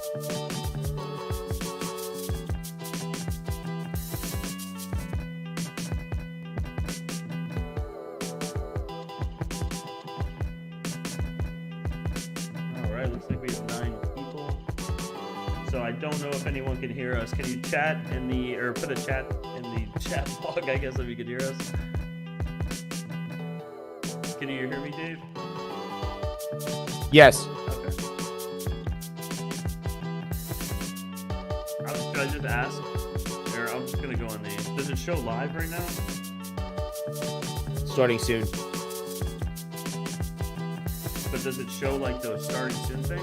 Alright, looks like we have 9 people. So I don't know if anyone can hear us. Can you chat in the, or put a chat in the chat log, I guess, if you can hear us? Can you hear me, Dave? Yes. Okay. Should I just ask? Or I'm just gonna go on the, does it show live right now? Starting soon. But does it show like the starting soon thing?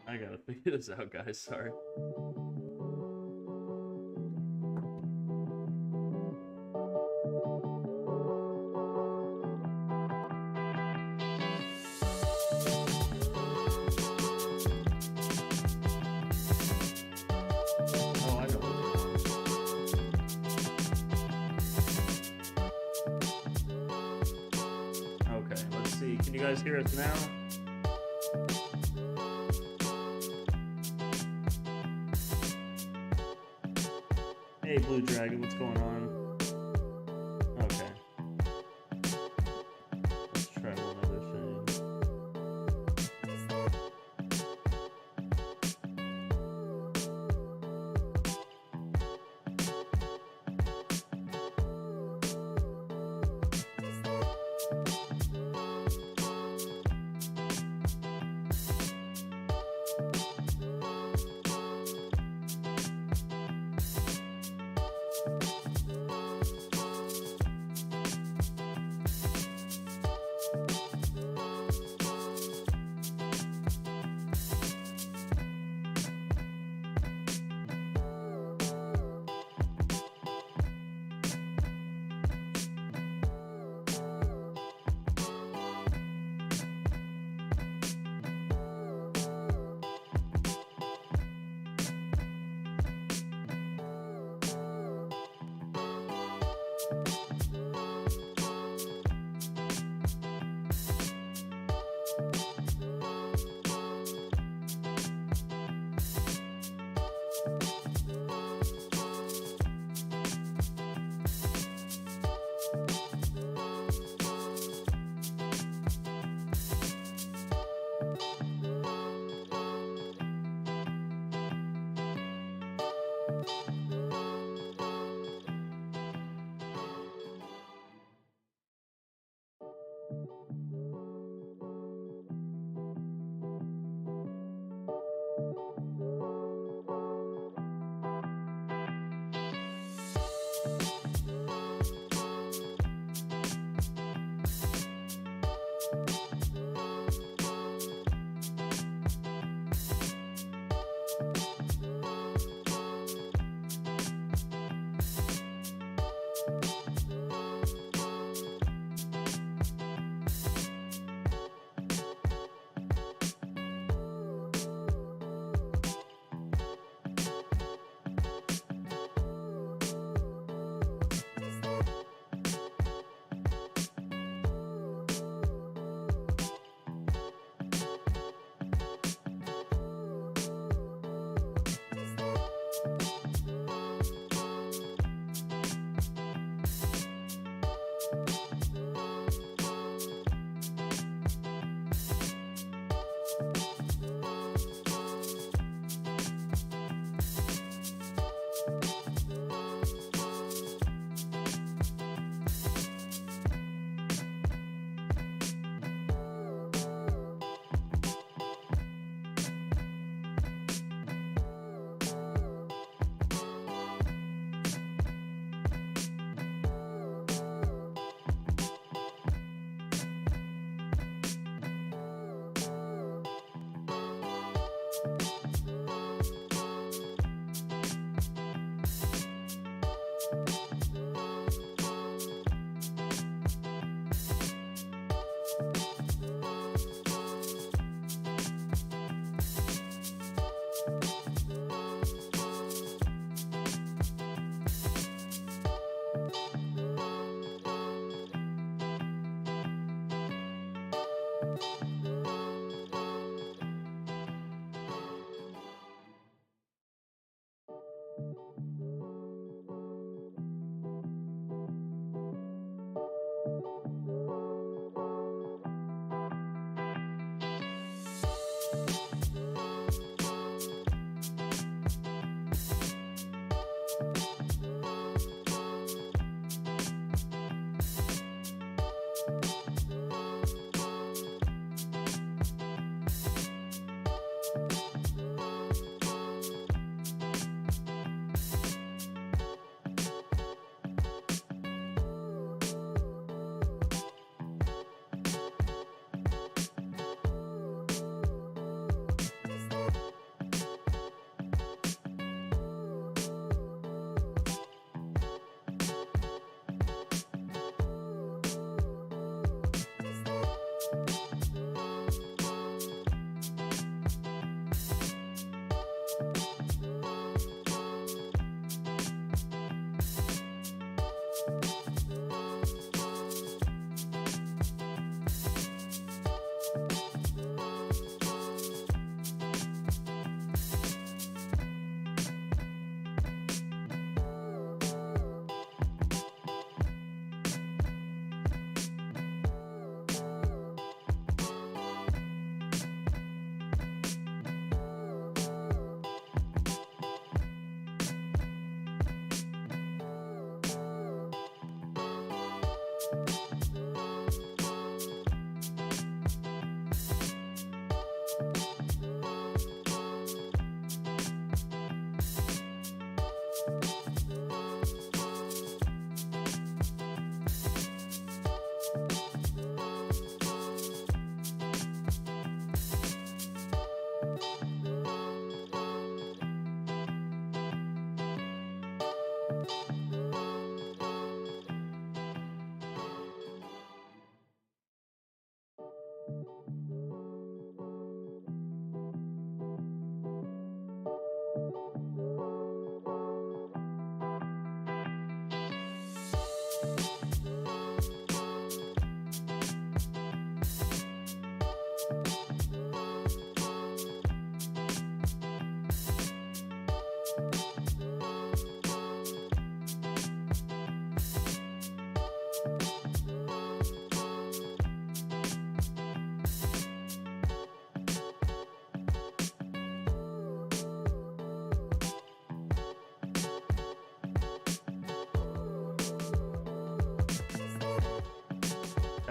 I gotta figure this out, guys. Sorry. Oh, I know what's going on. Okay, let's see. Can you guys hear us now? Hey, Blue Dragon, what's going on? Okay. Let's try one other thing.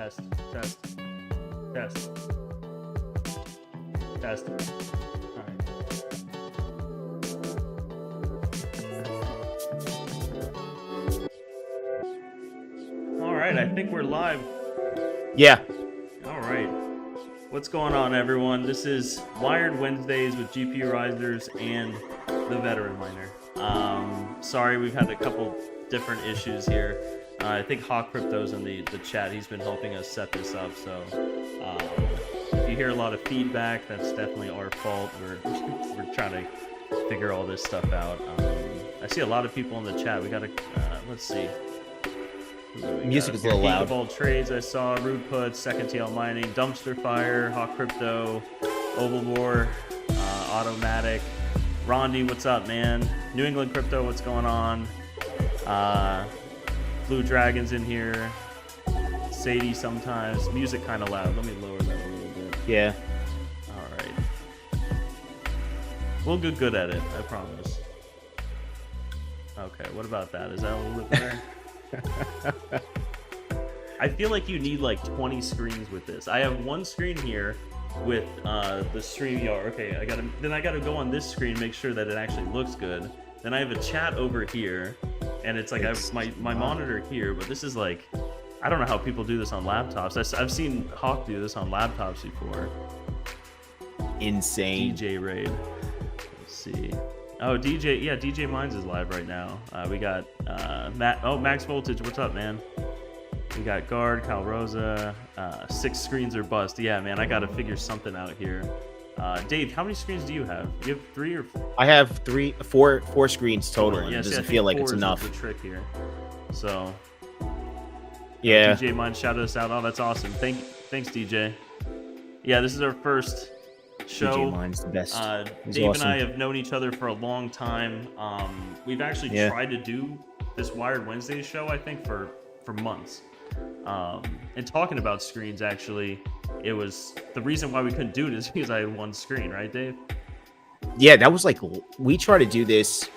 Test. All right, I think we're live. Yeah. All right. What's going on, everyone? This is Wired Wednesdays with GPURisers and the Veteran Miner. Sorry, we've had a couple different issues here. I think Hawk Crypto's in the chat. He's been helping us set this up, so if you hear a lot of feedback, that's definitely our fault. We're trying to figure all this stuff out. I see a lot of people in the chat. We got to, let's see. Music is a little loud. Of all trades, I saw Rude Put, Second TL Mining, Dumpster Fire, Hawk Crypto, Oval War, Automatic, Rondi, what's up, man? New England Crypto, what's going on? Blue Dragon's in here. Sadie sometimes. Music kind of loud. Let me lower that a little bit. Yeah. All right. We'll get good at it, I promise. Okay, what about that? Is that a little bit better? I feel like you need like 20 screens with this. I have one screen here with the StreamYard. Okay, I gotta go on this screen, make sure that it actually looks good. Then I have a chat over here, and it's like I have my monitor here. But this is like, I don't know how people do this on laptops. I've seen Hawk do this on laptops before. Insane. DJ Raid. Let's see. Oh, DJ Mines is live right now. We got Max Voltage, what's up, man? We got Guard, Cal Rosa, 6 screens or bust. Yeah, man, I gotta figure something out here. Dave, how many screens do you have? You have 3 or 4? I have 4 screens total, and Yeah, it doesn't feel like it's enough. The trick here. So, yeah. DJ Mines shouted us out. Oh, that's awesome. Thanks, DJ. Yeah, this is our first show. DJ Mine's the best. Dave awesome. and I have known each other for a long time. We've actually tried to do this Wired Wednesday show, I think, for months. And talking about screens, actually, it was the reason why we couldn't do it is because I had one screen, right, Dave? Yeah, that was like, we tried to do this.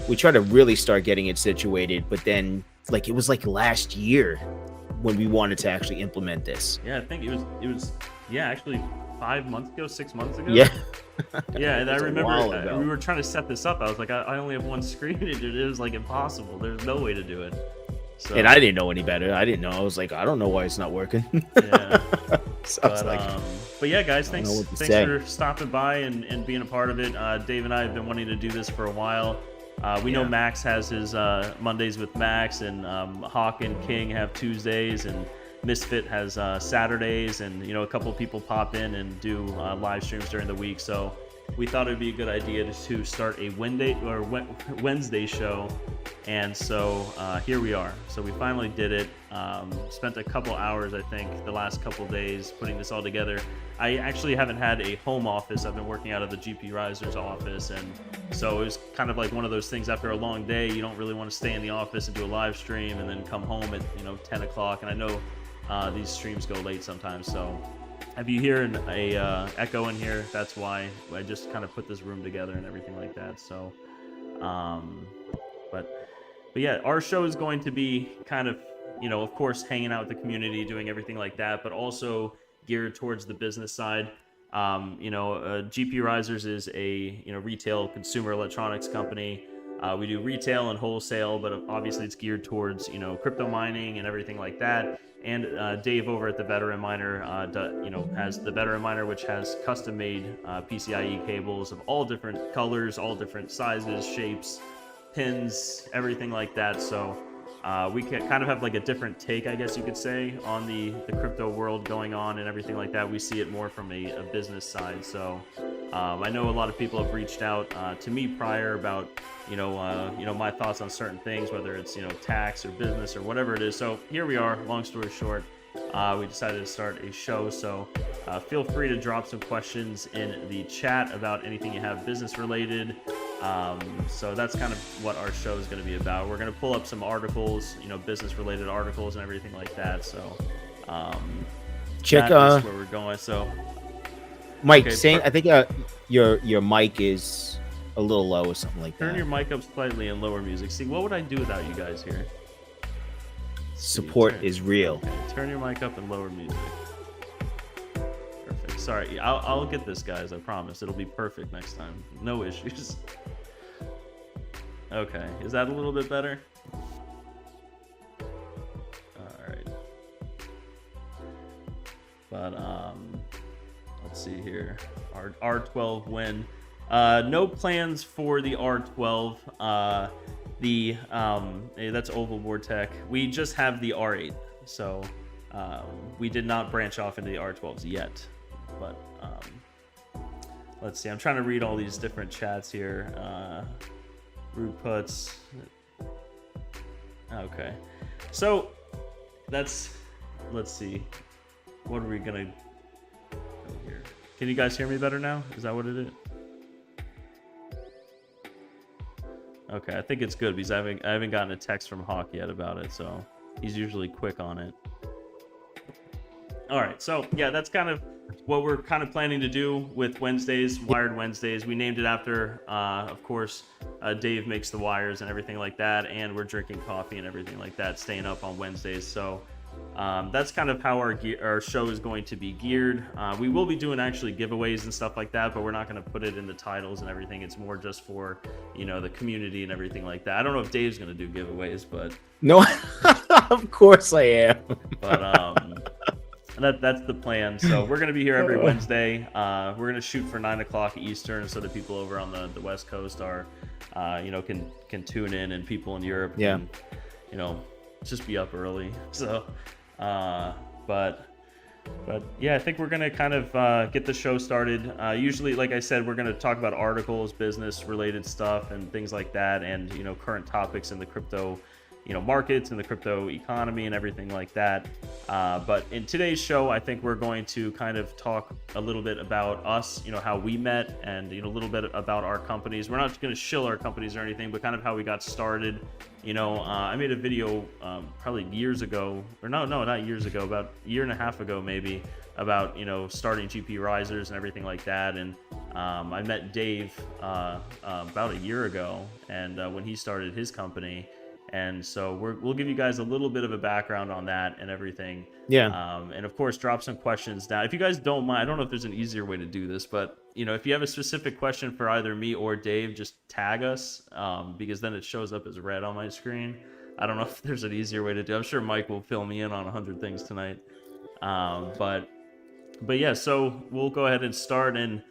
We tried to really start getting it situated, but then like it was like last year when we wanted to actually implement this. Yeah, I think it was actually 5 months ago, 6 months ago. Yeah. Yeah, and I remember we were trying to set this up. I was like, I only have one screen. It was like impossible. There's no way to do it. So, and I didn't know any better. I didn't know. I was like, I don't know why it's not working. Yeah. So I was like, but yeah, guys, thanks say. for stopping by and being a part of it. Dave and I have been wanting to do this for a while. We know Max has his Mondays with Max, and Hawk and King have Tuesdays, and Misfit has Saturdays, and a couple of people pop in and do live streams during the week. So we thought it'd be a good idea to start a Wednesday show, and so here we are. So we finally did it. Spent a couple hours, I think, the last couple days putting this all together. I actually haven't had a home office. I've been working out of the GPURisers office, and so it was kind of like one of those things. After a long day, you don't really want to stay in the office and do a live stream and then come home at 10 o'clock. And I know these streams go late sometimes, so if you hear a echo in here, that's why. I just kind of put this room together and everything like that. So, but yeah, our show is going to be kind of, of course, hanging out with the community, doing everything like that, but also geared towards the business side. GPURisers is a retail consumer electronics company. We do retail and wholesale, but obviously it's geared towards crypto mining and everything like that. And Dave over at the Veteran Miner, has the Veteran Miner, which has custom-made PCIe cables of all different colors, all different sizes, shapes, pins, everything like that. So we can kind of have like a different take, I guess you could say, on the crypto world going on and everything like that. We see it more from a business side. So I know a lot of people have reached out to me prior about my thoughts on certain things, whether it's tax or business or whatever it is. So here we are. Long story short, we decided to start a show. So feel free to drop some questions in the chat about anything you have business related. So that's kind of what our show is going to be about. We're going to pull up some articles, business related articles and everything like that. So check that's where we're going. So Mike, I think your mic is a little low or something like that. Turn your mic up slightly and lower music. See, what would I do without you guys here? Support is real. Okay, turn your mic up and lower music. Perfect. Sorry, I'll get this, guys. I promise. It'll be perfect next time. No issues. Okay, is that a little bit better? All right. But let's see here. Our R12 win. No plans for the R12. That's Oval Board Tech. We just have the R8, so we did not branch off into the R12s yet. But let's see. I'm trying to read all these different chats here. Rude puts. Okay, so let's see. What are we gonna do here? Can you guys hear me better now? Is that what it is? Okay, I think it's good because I haven't gotten a text from Hawk yet about it, so he's usually quick on it. All right, so yeah, that's kind of what we're kind of planning to do with Wednesdays, Wired Wednesdays. We named it after, of course, Dave makes the wires and everything like that, and we're drinking coffee and everything like that, staying up on Wednesdays. So that's kind of how our show is going to be geared. We will be doing actually giveaways and stuff like that, but we're not going to put it in the titles and everything. It's more just for, the community and everything like that. I don't know if Dave's going to do giveaways, but no, of course I am. But that's the plan. So we're going to be here every Wednesday. We're going to shoot for 9 o'clock Eastern, so that people over on the West Coast are, can tune in, and people in Europe can, just be up early. So, but yeah, I think we're going to kind of get the show started. Usually, like I said, we're going to talk about articles, business related stuff and things like that. And, current topics in the crypto, markets and the crypto economy and everything like that. But in today's show, I think we're going to kind of talk a little bit about us, how we met, and, a little bit about our companies. We're not going to shill our companies or anything, but kind of how we got started. I made a video probably years ago, or no, not years ago, about a year and a half ago, maybe, about, starting GPURisers and everything like that. And I met Dave about a year ago, and when he started his company. And so we'll give you guys a little bit of a background on that and everything. Yeah. And of course, drop some questions down. If you guys don't mind, I don't know if there's an easier way to do this, but if you have a specific question for either me or Dave, just tag us, because then it shows up as red on my screen. I don't know if there's an easier way to do it. I'm sure Mike will fill me in on 100 things tonight. But yeah, so we'll go ahead and start. And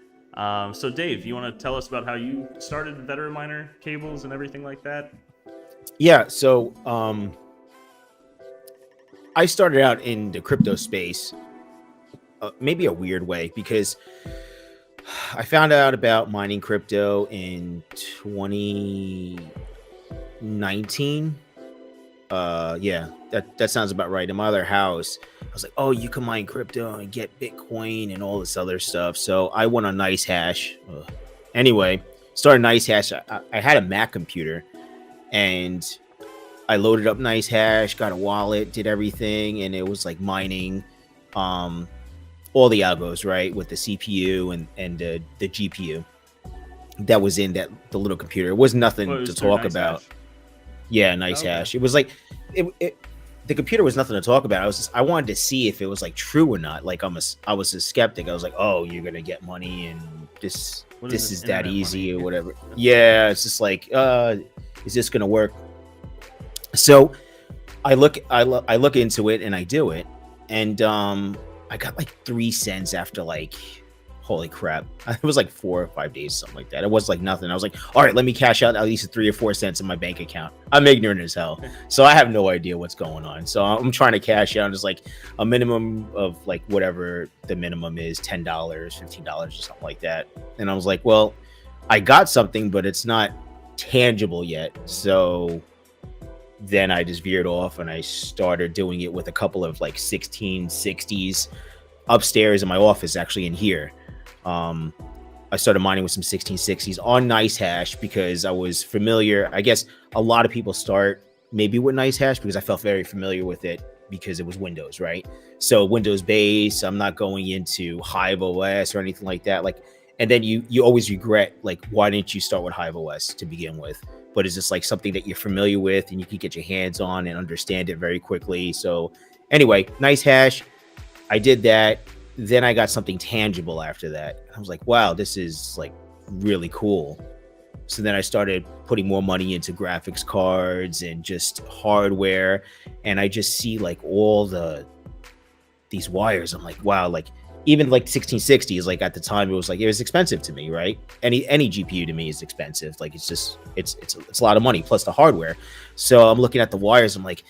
so Dave, you want to tell us about how you started Veteran Miner cables and everything like that? Yeah, so I started out in the crypto space, maybe a weird way, because I found out about mining crypto in 2019. Yeah, that sounds about right. In my other house, I was like, oh, you can mine crypto and get Bitcoin and all this other stuff. So I went on NiceHash. Anyway, started NiceHash. I had a Mac computer. And I loaded up NiceHash, got a wallet, did everything, and it was like mining all the algos, right, with the CPU and the GPU that was in the little computer. It was nothing to talk about. Yeah, NiceHash. Okay. It was like the computer was nothing to talk about. I wanted to see if it was like true or not. Like I was a skeptic. I was like, oh, you're gonna get money and this is that easy or whatever. Yeah, it's just like is this gonna work? So I look into it and I do it, and I got like 3 cents after like, holy crap, it was like 4 or 5 days, something like that. It was like nothing. I was like, all right, let me cash out at least 3 or 4 cents in my bank account. I'm ignorant as hell, so I have no idea what's going on. So I'm trying to cash out just like a minimum of like whatever the minimum is, $10, $15 or something like that. And I was like, well, I got something, but it's not tangible yet. So then I just veered off and I started doing it with a couple of like 1660s upstairs in my office, actually in here. I started mining with some 1660s on NiceHash because I was familiar. I guess a lot of people start maybe with NiceHash because I felt very familiar with it because it was Windows, right? So Windows based, I'm not going into Hive OS or anything like that. Like and then you always regret, like, why didn't you start with Hive OS to begin with? But it's just like something that you're familiar with and you can get your hands on and understand it very quickly. So anyway, nice hash. I did that. Then I got something tangible after that. I was like, wow, this is like really cool. So then I started putting more money into graphics cards and just hardware. And I just see like all these wires. I'm like, wow, like even like 1660 is like, at the time it was expensive to me, right? Any GPU to me is expensive. Like it's a lot of money plus the hardware. So I'm looking at the wires. I'm like,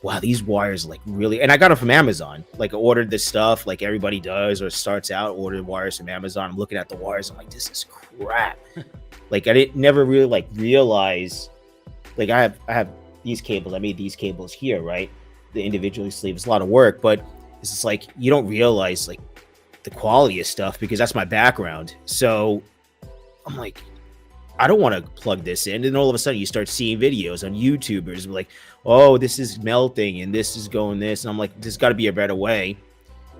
wow, these wires like really, and I got them from Amazon. Like I ordered this stuff like everybody does or starts out, ordered wires from Amazon. I'm looking at the wires. I'm like, this is crap. Like I didn't never really like realize, like I have these cables. I made these cables here, right? The individually sleeve. It's a lot of work, but it's just like, you don't realize like the quality of stuff because that's my background. So I'm like, I don't want to plug this in. And all of a sudden you start seeing videos on YouTubers like, oh, this is melting and this is going this. And I'm like, there's got to be a better way.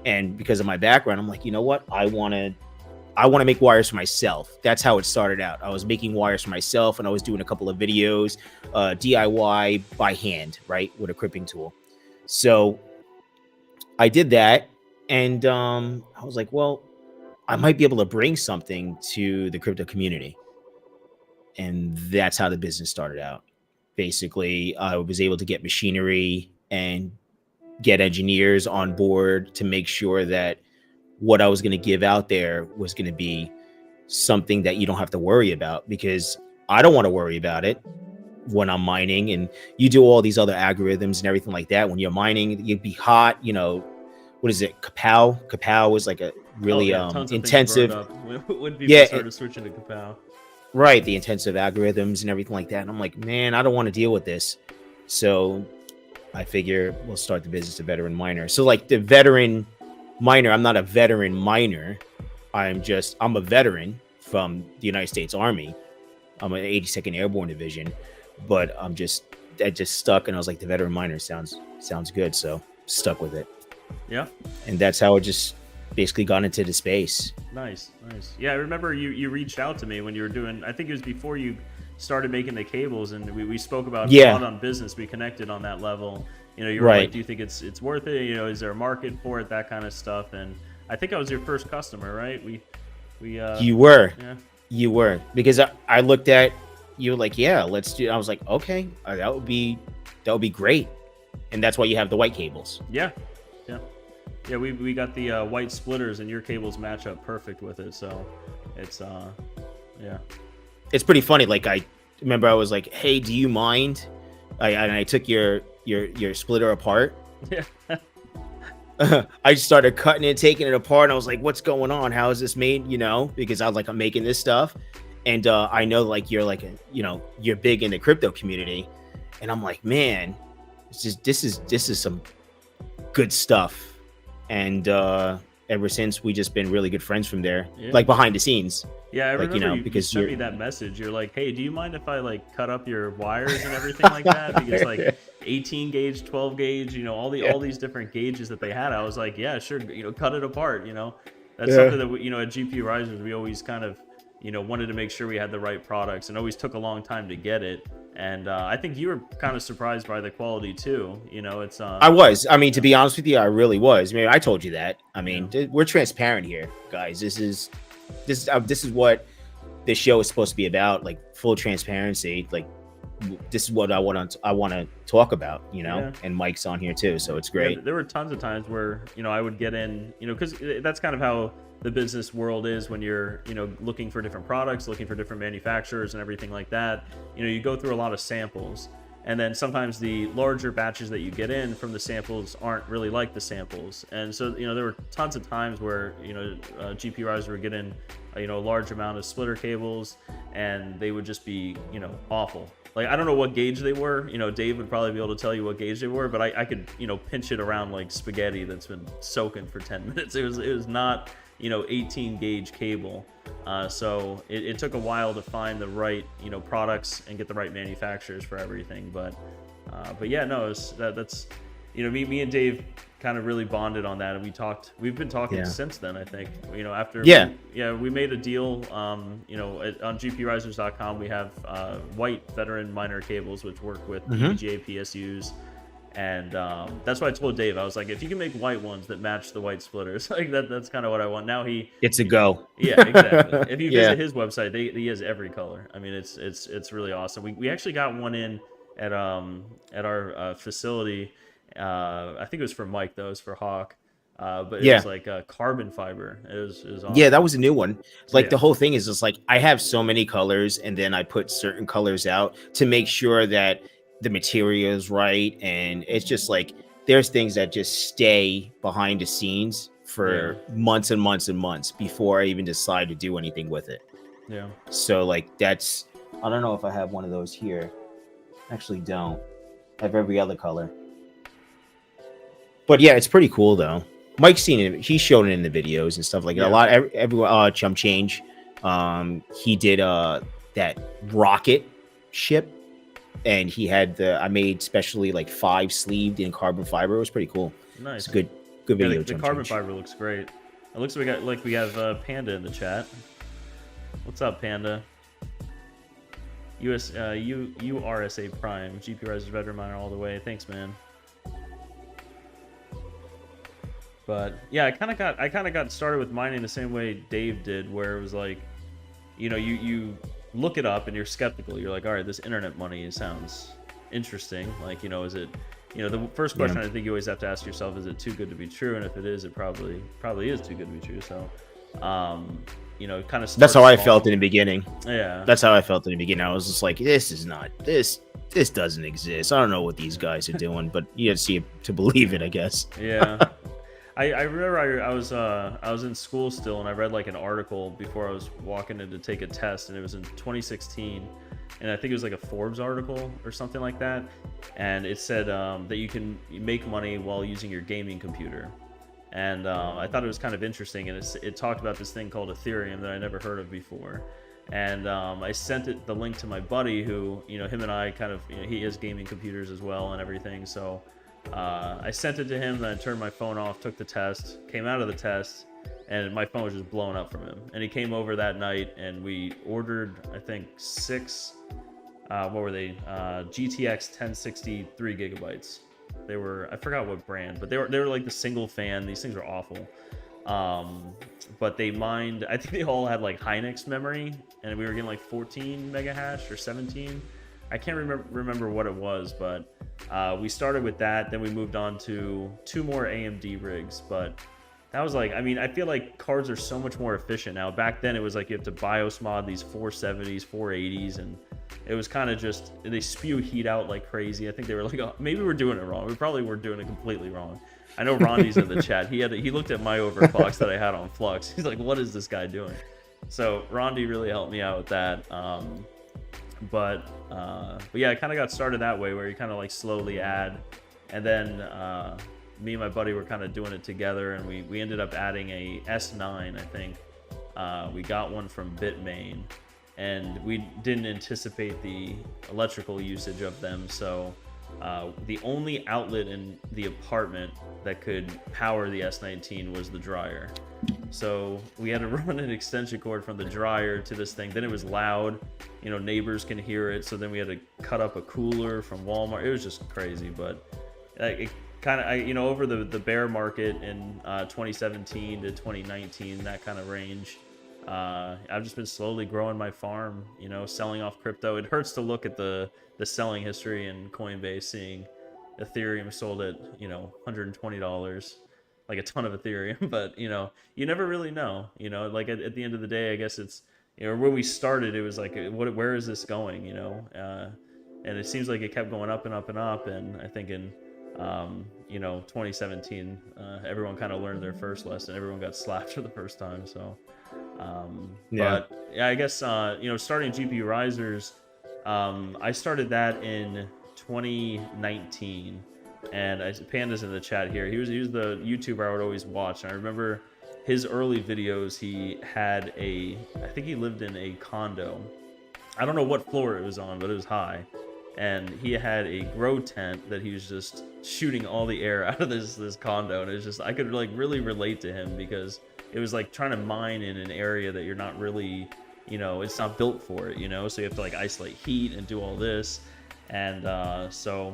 And because of my background, I'm like, you know what? I want to make wires for myself. That's how it started out. I was making wires for myself and I was doing a couple of videos, DIY by hand, right? With a crimping tool. So I did that. And I was like, well, I might be able to bring something to the crypto community. And that's how the business started out. Basically, I was able to get machinery and get engineers on board to make sure that what I was going to give out there was going to be something that you don't have to worry about, because I don't want to worry about it when I'm mining. And you do all these other algorithms and everything like that. When you're mining, you'd be hot, you know, what is it? Kapow is like a really intensive. Would people start to switch into Kapow? Right, the intensive algorithms and everything like that. And I'm like, man, I don't want to deal with this. So I figure we'll start the business of veteran miner. So like the veteran miner, I'm not a veteran miner. I'm a veteran from the United States Army. I'm an 82nd Airborne Division, but I just stuck, and I was like, the veteran miner sounds good. So stuck with it. Yeah. And that's how it just basically got into the space. Nice. Yeah, I remember you reached out to me when you were doing, I think it was before you started making the cables, and we spoke about a lot on business. We connected on that level. You know, you were like, do you think it's worth it? You know, is there a market for it? That kind of stuff. And I think I was your first customer, right? You were. Yeah. You were, because I looked at you like, yeah, let's do. I was like, okay, that would be great, and that's why you have the white cables. Yeah. We got the white splitters, and your cables match up perfect with it. So it's it's pretty funny. Like I remember I was like, hey, do you mind? I took your splitter apart. Yeah. I just started cutting it, taking it apart, and I was like, what's going on? How is this made? You know, because I'm making this stuff, and I know like you're like you're big in the crypto community, and I'm like, man, this is some good stuff. And ever since, we just been really good friends from there, like behind the scenes. Yeah, I remember you sent me that message. You're like, hey, do you mind if I like cut up your wires and everything like that? Because like 18 gauge, 12 gauge, all these different gauges that they had. I was like, yeah, sure, cut it apart. That's something that we, at GPURisers, we always kind of, wanted to make sure we had the right products, and always took a long time to get it. And I think you were kind of surprised by the quality too. It's I was. I mean, to be honest with you, I really was. I mean, I told you that. I mean, we're transparent here, guys. This is what this show is supposed to be about. Like full transparency. Like this is what I want to talk about. And Mike's on here too, so it's great. Yeah, there were tons of times where I would get in, because that's kind of how the business world is when you're looking for different products, looking for different manufacturers and everything like that. You go through a lot of samples, and then sometimes the larger batches that you get in from the samples aren't really like the samples. And so there were tons of times where GPURisers would get in a large amount of splitter cables, and they would just be awful. Like, I don't know what gauge they were. Dave would probably be able to tell you what gauge they were, but I could pinch it around like spaghetti that's been soaking for 10 minutes. It was not 18 gauge cable. So it took a while to find the right, products and get the right manufacturers for everything. But yeah, no, that's me and Dave kind of really bonded on that, and we've been talking Yeah. since then. I think, after Yeah. we made a deal. On GPURisers.com we have white veteran miner cables which work with Hmm. EVGA PSUs. And that's why I told Dave, I was like, if you can make white ones that match the white splitters, like that's kind of what I want. Now It's a go. yeah, exactly. If you Yeah. visit his website, he has every color. I mean, it's really awesome. We actually got one in at our facility. I think it was for Mike though. It was for Hawk. But it Yeah. was like carbon fiber. It was Yeah, that awesome. was a new one. Like Yeah, the whole thing is just like I have so many colors, and then I put certain colors out to make sure that the material is right. And it's just like there's things that just stay behind the scenes yeah, for months and months and months before I even decide to do anything with it. yeah. So like that's I don't know if I have one of those here. Actually don't. I have every other color. But yeah, it's pretty cool though. Mike's seen it. He's shown it in the videos and stuff like that. A Yeah. lot. Everyone. Chump Change. He did that rocket ship, and he had I made specially like 5 sleeved in carbon fiber. It was pretty cool. Nice. It's a good Yeah, video. the Chump carbon Change. fiber looks great. It looks like we have Panda in the chat. What's up, Panda? URSA Prime, GPURisers veteran miner all the way. Thanks, man. But yeah, I kind of got started with mining the same way Dave did, where it was like, you look it up and you're skeptical. You're like, all right, this internet money sounds interesting. Like, is it, the first question I think you always have to ask yourself, is it too good to be true? And if it is, it probably is too good to be true. So, kind of. That's how I felt in the beginning. Yeah. That's how I felt in the beginning. I was just like, this doesn't exist. I don't know what these guys are doing, but you have to see it to believe it, I guess. Yeah. I remember I was in school still, and I read like an article before I was walking in to take a test, and it was in 2016, and I think it was like a Forbes article or something like that, and it said that you can make money while using your gaming computer, and I thought it was kind of interesting, and it talked about this thing called Ethereum that I never heard of before, and I sent the link to my buddy who, him and I kind of, he has gaming computers as well and everything, so. I sent it to him, then I turned my phone off, took the test, came out of the test, and my phone was just blown up from him. And he came over that night, and we ordered, I think, 6, what were they? GTX 1060 3 GB. They were, I forgot what brand, but they were like the single fan. These things are awful. But they mined, I think they all had like Hynix memory, and we were getting like 14 mega hash or 17. I can't remember what it was, but we started with that. Then we moved on to 2 more AMD rigs, but that was like, I mean, I feel like cards are so much more efficient now. Back then, it was like you have to BIOS mod these 470s, 480s, and it was kind of just, they spew heat out like crazy. I think they were like, oh, maybe we're doing it wrong. We probably were doing it completely wrong. I know Rondi's in the chat. He looked at my overclocks that I had on Flux. He's like, what is this guy doing? So Rondi really helped me out with that. But yeah, I kind of got started that way, where you kind of like slowly add, and then me and my buddy were kind of doing it together, and we ended up adding a S9, I think. We got one from Bitmain, and we didn't anticipate the electrical usage of them, so the only outlet in the apartment that could power the S19 was the dryer. So we had to run an extension cord from the dryer to this thing. Then it was loud, neighbors can hear it. So then we had to cut up a cooler from Walmart. It was just crazy, but it kind of, over the bear market in 2017 to 2019, that kind of range, I've just been slowly growing my farm, selling off crypto. It hurts to look at the selling history in Coinbase, seeing Ethereum sold at, $120, like a ton of Ethereum, but you never really know, like at the end of the day, I guess it's, when we started, it was like, where is this going, and it seems like it kept going up and up and up. And I think in 2017, everyone kind of learned their first lesson. Everyone got slapped for the first time. So Yeah. but yeah, I guess starting GPURisers, I started that in 2019. And Panda's in the chat here. He was the YouTuber I would always watch. And I remember his early videos. He had I think he lived in a condo. I don't know what floor it was on, but it was high. and he had a grow tent that he was just shooting all the air out of this condo, and it was just, I could like really relate to him, because it was like trying to mine in an area that you're not really, it's not built for it, so you have to like isolate heat and do all this. And so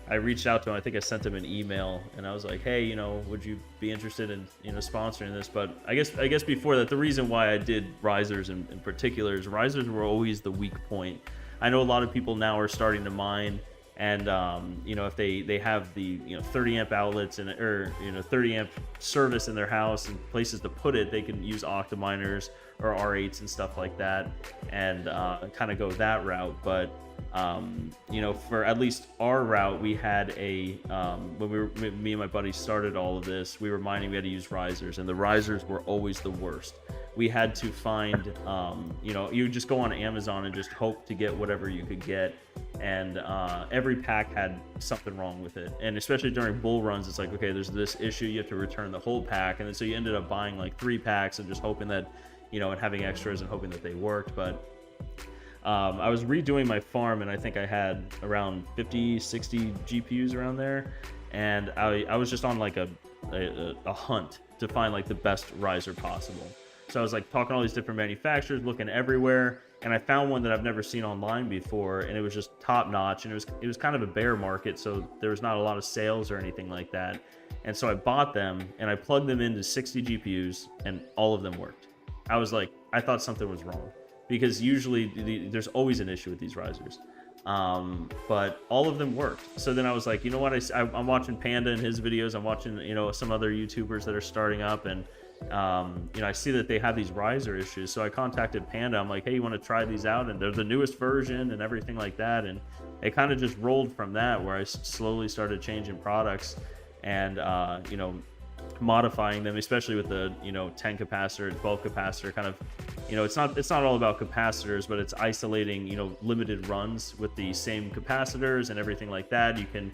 I reached out to him. I think I sent him an email, and I was like, hey, would you be interested in sponsoring this? But I guess before that, the reason why I did risers in particular is risers were always the weak point. I know a lot of people now are starting to mine, and if they have the 30 amp outlets or 30 amp service in their house and places to put it, they can use Octaminers or R8s and stuff like that, and kind of go that route. But for at least our route, we had when me and my buddy started all of this, we were mining, we had to use risers, and the risers were always the worst. We had to find, you just go on Amazon and just hope to get whatever you could get. And every pack had something wrong with it. And especially during bull runs, it's like, okay, there's this issue, you have to return the whole pack. And then so you ended up buying like 3 packs and just hoping that, and having extras and hoping that they worked. But I was redoing my farm, and I think I had around 50, 60 GPUs around there. And I was just on like a hunt to find like the best riser possible. So I was like talking to all these different manufacturers, looking everywhere, and I found one that I've never seen online before, and it was just top notch, and it was kind of a bear market, so there was not a lot of sales or anything like that. And so I bought them, and I plugged them into 60 GPUs, and all of them worked. I was like, I thought something was wrong, because usually there's always an issue with these risers. But all of them worked. So then I was like, you know what, I'm watching Panda and his videos, I'm watching some other YouTubers that are starting up, and I see that they have these riser issues. So I contacted Panda. I'm like, hey, you want to try these out? And they're the newest version and everything like that. And it kind of just rolled from that, where I slowly started changing products and modifying them, especially with the 10 capacitor, 12 capacitor kind of, it's not all about capacitors, but it's isolating limited runs with the same capacitors and everything like that. You can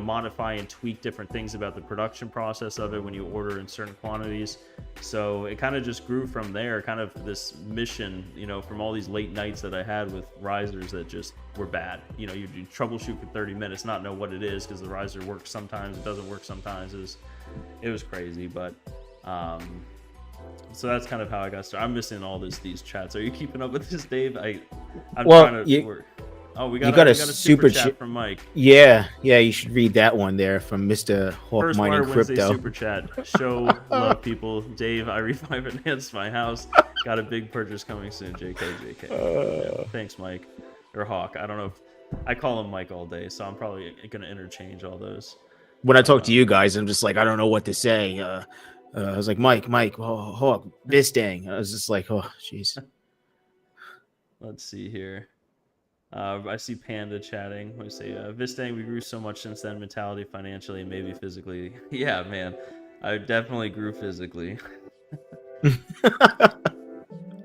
modify and tweak different things about the production process of it when you order in certain quantities. So it kind of just grew from there, kind of this mission, from all these late nights that I had with risers that just were bad. You troubleshoot for 30 minutes, not know what it is, because the riser works sometimes, it doesn't work sometimes. It was crazy. But so that's kind of how I got started. I'm missing all these chats. Are you keeping up with this, Dave? I'm trying to work. Oh, we got a super chat from Mike. Yeah, you should read that one there from Mr. Hawk First Mining Wire Wednesday Crypto. Super chat. Show love, people. Dave, I refinanced my house. Got a big purchase coming soon. JK. Yeah, thanks, Mike. Or Hawk. I don't know if I call him Mike all day, so I'm probably gonna interchange all those. When I talk to you guys, I'm just like, I don't know what to say. I was like, Mike, Hawk, this dang. I was just like, oh, jeez. Let's see here. I see Panda chatting. Let me say, Vistang, we grew so much since then, mentality, financially, and maybe physically. Yeah, man, I definitely grew physically.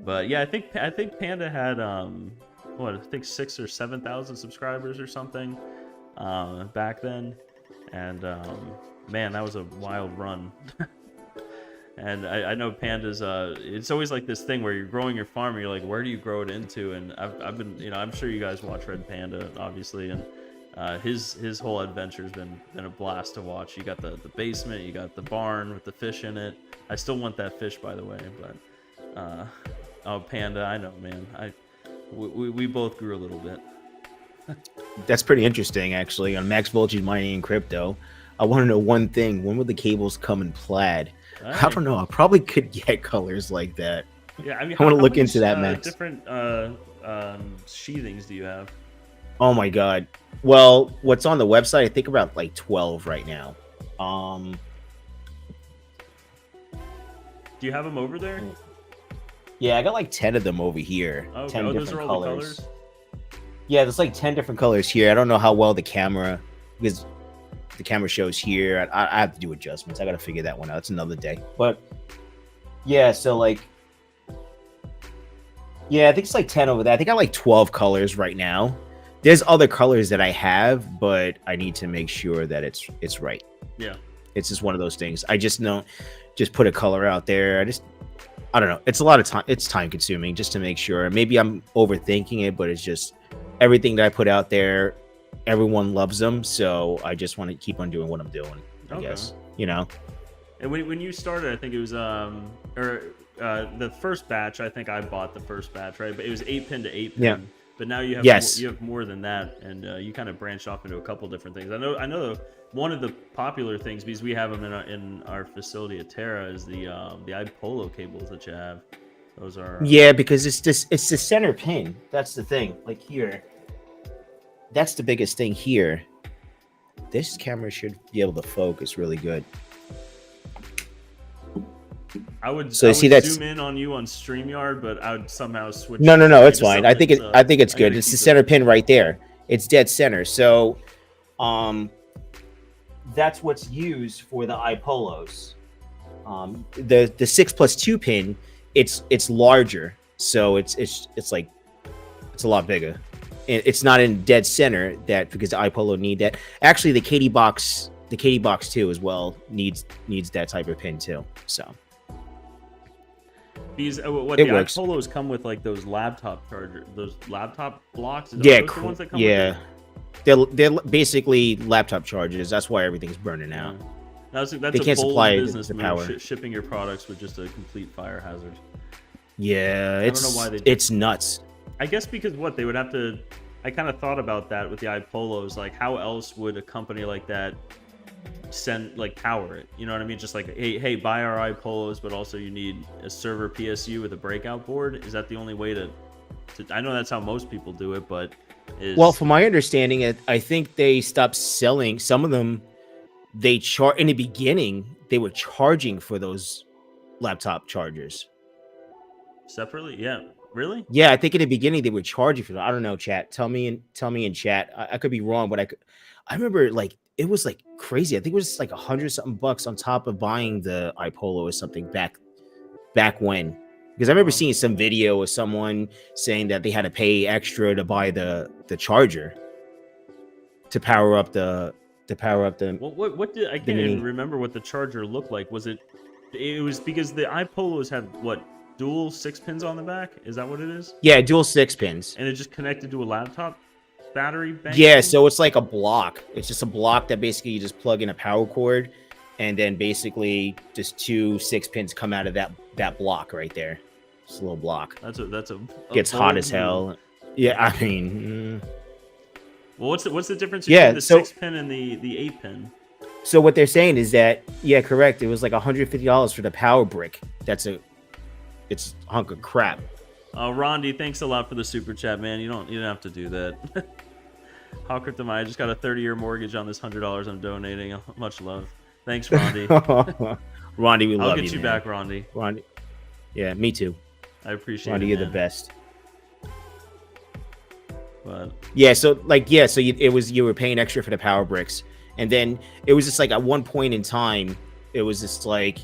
But yeah, I think Panda had I think 6,000 or 7,000 subscribers or something back then, and man, that was a wild run. And I know Panda's, it's always like this thing where you're growing your farm and you're like, where do you grow it into? And I've been, I'm sure you guys watch Red Panda, obviously, and his whole adventure has been a blast to watch. You got the basement, you got the barn with the fish in it. I still want that fish, by the way, but oh, Panda, I know, man. We both grew a little bit. That's pretty interesting, actually. On Max Voltage Mining and Crypto, I want to know one thing. When will the cables come in plaid? Right. I don't know. I probably could get colors like that. Yeah, I mean, I want to look into that, Max. Different sheathings do you have? Oh my god. Well, what's on the website? I think about like 12 right now. Do you have them over there? Yeah, I got like 10 of them over here. Okay. 10 different those are all colors. the colors? Yeah, there's like 10 different colors here. I don't know how well the camera, because the camera shows here. I have to do adjustments. I got to figure that one out. It's another day. But yeah, so like, yeah, I think it's like 10 over there. I think I like 12 colors right now. There's other colors that I have, but I need to make sure that it's right. Yeah. It's just one of those things. I just don't just put a color out there. I don't know. It's a lot of time. It's time consuming just to make sure. Maybe I'm overthinking it, but it's just everything that I put out there everyone loves them, so I just want to keep on doing what I'm doing, I guess, And when you started, I think it was the first batch. I think I bought the first batch, right? But it was 8-pin to 8-pin. Yeah. But now you have Yes. you have more than that, and you kind of branched off into a couple different things. I know one of the popular things, because we have them in our facility at Terra, is the iPolo cables that you have. Those are Yeah, because it's the center pin. That's the thing. Like here, that's the biggest thing here. This camera should be able to focus really good. I would zoom in on you on StreamYard, but I would somehow switch. No, it's fine. I think it's good. It's the center pin right there. It's dead center. So, that's what's used for the iPolos. The 6+2 pin, it's larger, so it's like it's a lot bigger. It's not in dead center because the iPolo need that. Actually, the KD box 2 as well needs that type of pin too. So. These iPolos come with like those laptop charger, those laptop blocks. Yeah, the ones that come with it? They're basically laptop chargers. That's why everything's burning out. That's they can't supply business power. Shipping your products with just a complete fire hazard. Yeah, I don't know why it's nuts. I guess because they would have to. I kind of thought about that with the iPolos. Like, how else would a company like that power it? You know what I mean? Just like, hey, buy our iPolos, but also you need a server PSU with a breakout board. Is that the only way to I know that's how most people do it, but well, from my understanding, I think they stopped selling some of them. They in the beginning, they were charging for those laptop chargers separately. Yeah, really? Yeah, I think in the beginning they were charging for them. I don't know, chat. Tell me in chat. I could be wrong, but I remember like it was like crazy. I think it was like $100-something on top of buying the iPolo or something back when. Because I remember seeing some video of someone saying that they had to pay extra to buy the charger to power up the Well, what did I can't even remember what the charger looked like. Was it was because the iPolos have dual 6 pins on the back? Is that what it is? Yeah, dual 6 pins. And it just connected to a laptop battery bank? Yeah, so it's like a block. It's just a block that basically you just plug in a power cord, and then basically just 2 6 pins come out of that block right there. Just a little block. That's a gets hot as hell. Yeah, I mean. Well, what's the difference between the 6 pin and the 8 pin? So what they're saying is that correct. It was like $150 for the power brick. It's a hunk of crap. Rondi, thanks a lot for the super chat, man. You don't have to do that. How Crypto, I just got a 30-year mortgage on this $100 I'm donating. Much love. Thanks, Rondi. Rondi, we love you. I'll get you back, Rondi. Rondi. Yeah, me too. I appreciate Rondi, it. You're the best. But so you were paying extra for the power bricks, and then it was just like at one point in time, it was just like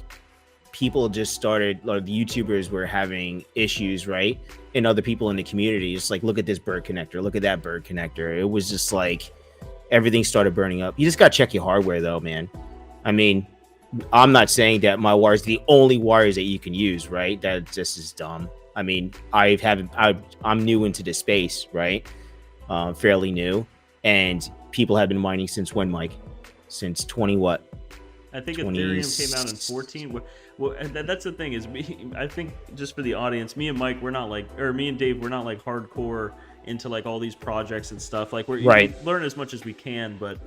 people just started, like the YouTubers were having issues, right? And other people in the community, just like, look at this bird connector, look at that bird connector. It was just like everything started burning up. You just got to check your hardware though, man. I mean, I'm not saying that my wires are the only wires that you can use, right? That just is dumb. I mean, I'm new into this space, right? Fairly new, and people have been mining since when, Mike? Since 20 what? I think Ethereum came out in 14. Well, that's the thing is, I think just for the audience, me and Mike, me and Dave, we're not like hardcore into like all these projects and stuff. Like we learn as much as we can, but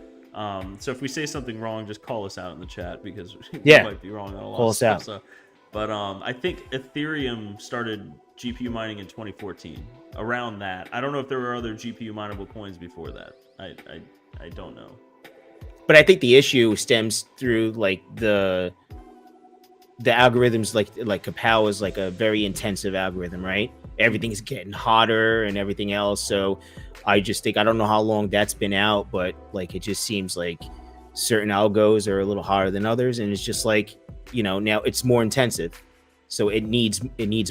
so if we say something wrong, just call us out in the chat because we might be wrong on a lot of stuff. So, but I think Ethereum started GPU mining in 2014. Around that, I don't know if there were other GPU mineable coins before that. I don't know. But I think the issue stems through like the algorithms, like Kapow is like a very intensive algorithm, right? Everything's getting hotter and everything else. So I just think, I don't know how long that's been out, but like it just seems like certain algos are a little hotter than others, and it's just like, now it's more intensive. So it needs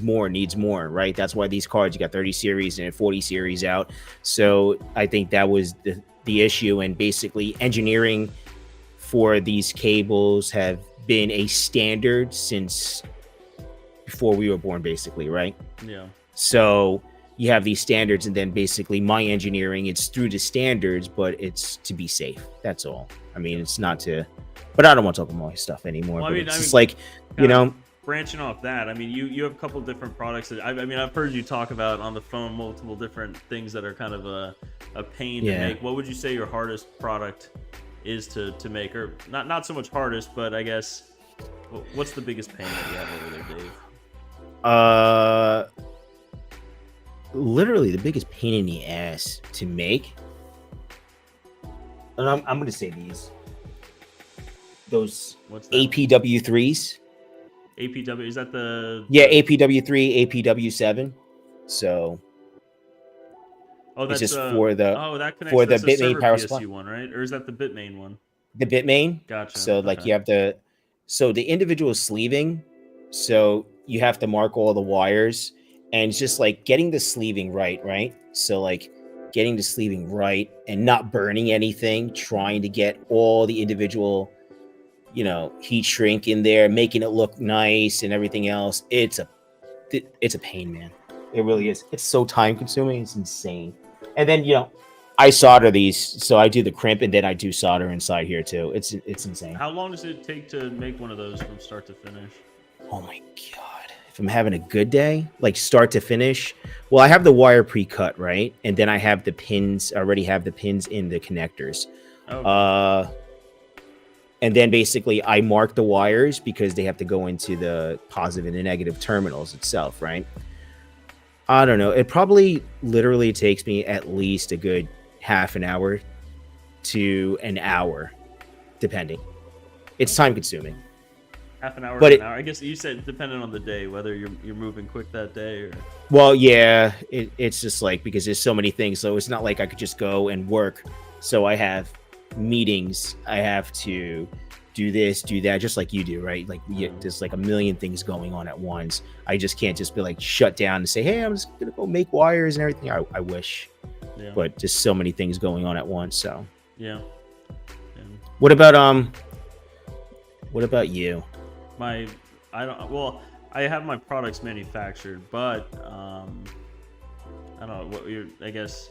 more, right? That's why these cards, you got 30 series and 40 series out. So I think that was the issue, and basically engineering for these cables have been a standard since before we were born, basically, right? Yeah. So you have these standards, and then basically my engineering, it's through the standards, but it's to be safe. That's all. I mean, it's not to, but I don't want to talk about my stuff anymore. Well, But it's I just mean, like, you kind of know, branching off that. I mean, you have a couple different products that I mean, I've heard you talk about on the phone multiple different things that are kind of a pain to yeah. make. What would you say your hardest product is to make, or not so much hardest, but I guess what's the biggest pain that you have over there, Dave? Uh, Literally the biggest pain in the ass to make. And I'm gonna say those What's that? APW3s. APW, is that the Yeah, APW3, APW7. So Oh, it's that's just for the that connects. That's a Bitmain server power supply, PSU one, right? Or is that the Bitmain one? the Bitmain. Gotcha. So like Okay. you have so the individual sleeving. So you have to mark all the wires, and it's just like getting the sleeving right? So like getting the sleeving right and not burning anything, trying to get all the individual, heat shrink in there, making it look nice and everything else. It's a pain, man. It really is. It's so time consuming. It's insane. And then, I solder these, so I do the crimp and then I do solder inside here too. It's insane. How long does it take to make one of those from start to finish? Oh my god. If I'm having a good day, like start to finish, well, I have the wire pre-cut, right? And then I have the pins, I already have the pins in the connectors. Okay. And then basically I mark the wires because they have to go into the positive and the negative terminals itself, right? I don't know. It probably literally takes me at least a good half an hour to an hour, depending. It's time consuming. Half an hour But to it, an hour. I guess you said depending on the day, whether you're moving quick that day or. well, yeah, it's just like because there's so many things. So it's not like I could just go and work. So I have meetings. I have to do this, do that, just like you do, right? Like there's like a million things going on at once. I just can't just be like shut down and say, hey, I'm just gonna go make wires and everything. I wish, Yeah. but just so many things going on at once. So Yeah. what about you? I don't. Well, I have my products manufactured, but I don't know what I guess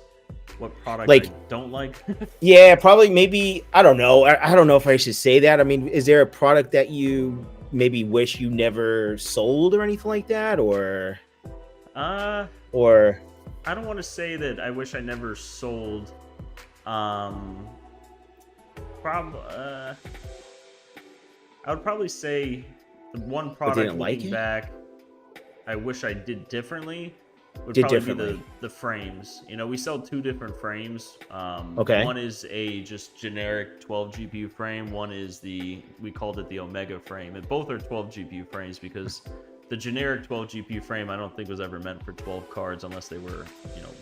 what product Like, I don't like. yeah, probably maybe I don't know. I don't know if I should say that. I mean, is there a product that you maybe wish you never sold or anything like that, or I don't want to say that I wish I never sold. I would probably say the one product looking back, I wish I did differently. Would probably be the frames. We sell two different frames. Okay. One is a just generic 12 GPU frame. One is we called it the Omega frame. And both are 12 GPU frames because the generic 12 GPU frame I don't think was ever meant for 12 cards unless they were,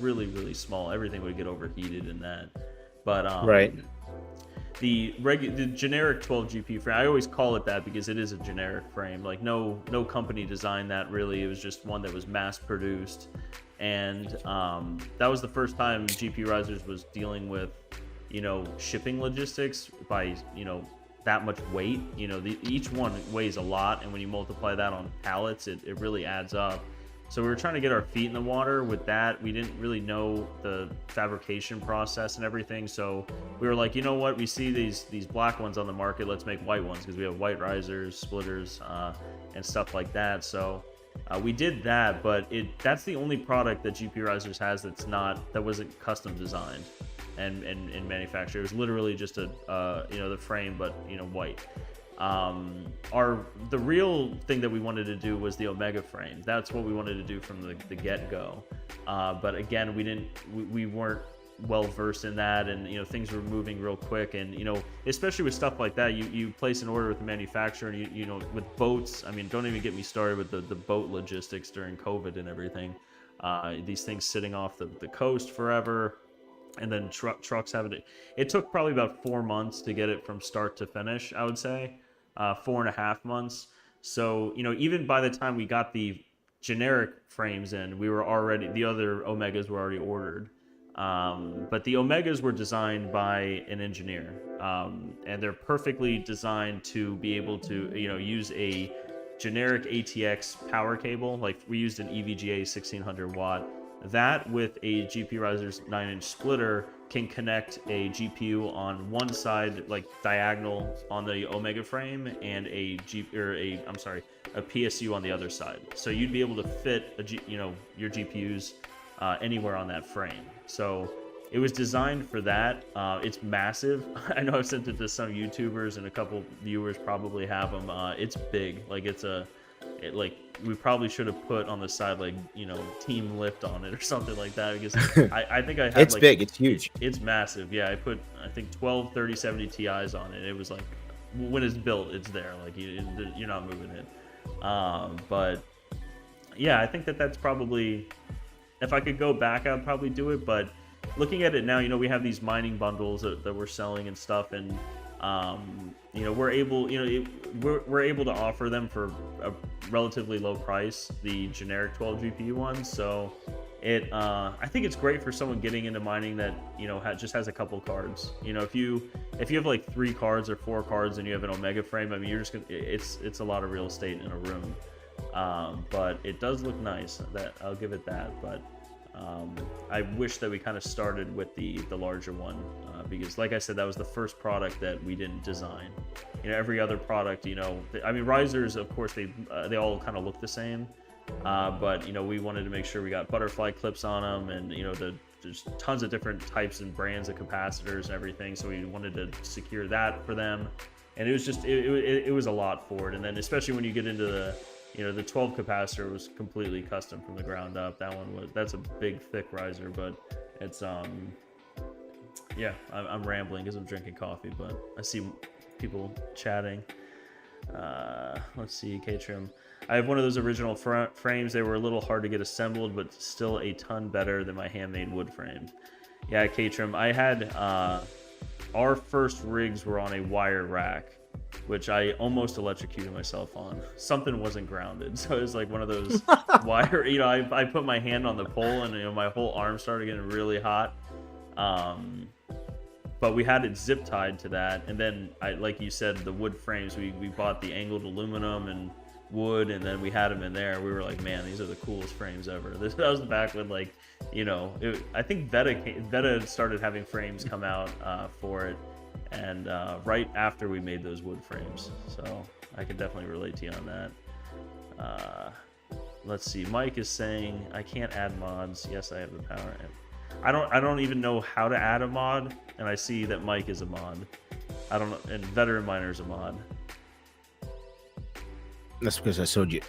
really, really small. Everything would get overheated in that. But right. The generic 12 GPU frame, I always call it that because it is a generic frame. Like no company designed that really. It was just one that was mass produced, and that was the first time GPURisers was dealing with, shipping logistics by that much weight. Each one weighs a lot, and when you multiply that on pallets, it really adds up. So we were trying to get our feet in the water with that. We didn't really know the fabrication process and everything. So we were like, you know what? We see these black ones on the market. Let's make white ones because we have white risers, splitters, and stuff like that. So we did that, but that's the only product that GPURisers has that wasn't custom designed and manufactured. It was literally just the frame, but white. The real thing that we wanted to do was the Omega frame. That's what we wanted to do from the get-go. But again, we weren't well versed in that, and things were moving real quick, and especially with stuff like that, you place an order with the manufacturer, and with boats. I mean, don't even get me started with the boat logistics during COVID and everything. These things sitting off the coast forever. And then trucks having it took probably about 4 months to get it from start to finish, I would say. 4.5 months. So, even by the time we got the generic frames in, the other Omegas were already ordered. But the Omegas were designed by an engineer. And they're perfectly designed to be able to, use a generic ATX power cable. Like we used an EVGA 1600 watt. That with a GPURisers 9-inch splitter can connect a GPU on one side, like diagonal on the Omega frame, and a PSU on the other side. So you'd be able to fit your GPUs anywhere on that frame. So it was designed for that. It's massive. I know I've sent it to some YouTubers, and a couple viewers probably have them. It's big. Like we probably should have put on the side team lift on it or something like that, because I think I had it's big, it's huge. It's massive. Yeah, I put I think 12 3070 Ti's on it. It was like, when it's built, it's there. Like you're not moving it. But yeah, I think that's probably, if I could go back, I'd probably do it. But looking at it now, we have these mining bundles that we're selling and stuff, and we're able to offer them for a relatively low price, the generic 12 GPU ones. So I think it's great for someone getting into mining that just has a couple cards. If you have like 3 cards or 4 cards and you have an Omega frame, I mean, you're just gonna, it's a lot of real estate in a room. But it does look nice. That I'll give it that. But I wish that we kind of started with the larger one, because like I said, that was the first product that we didn't design. Every other product, I mean, risers, of course, they all kind of look the same, but we wanted to make sure we got butterfly clips on them, and there's tons of different types and brands of capacitors and everything, so we wanted to secure that for them. And it was just it was a lot for it. And then especially when you get into the 12 capacitor was completely custom from the ground up. That's a big thick riser, but it's yeah, I'm rambling because I'm drinking coffee, but I see people chatting. Let's see, K-Trim. I have one of those original frames. They were a little hard to get assembled, but still a ton better than my handmade wood frames. Yeah, K-Trim. I had our first rigs were on a wire rack, which I almost electrocuted myself on. Something wasn't grounded, so it was like one of those wire. I put my hand on the pole, and my whole arm started getting really hot. But we had it zip tied to that, and then like you said, the wood frames. We bought the angled aluminum and wood, and then we had them in there. We were like, man, these are the coolest frames ever. That was back when I think Veta started having frames come out for it. And right after we made those wood frames, so I can definitely relate to you on that. Let's see. Mike is saying I can't add mods. Yes, I have the power. I don't even know how to add a mod, and I see that Mike is a mod. I don't know, and Veteran Miner is a mod. That's because I stole your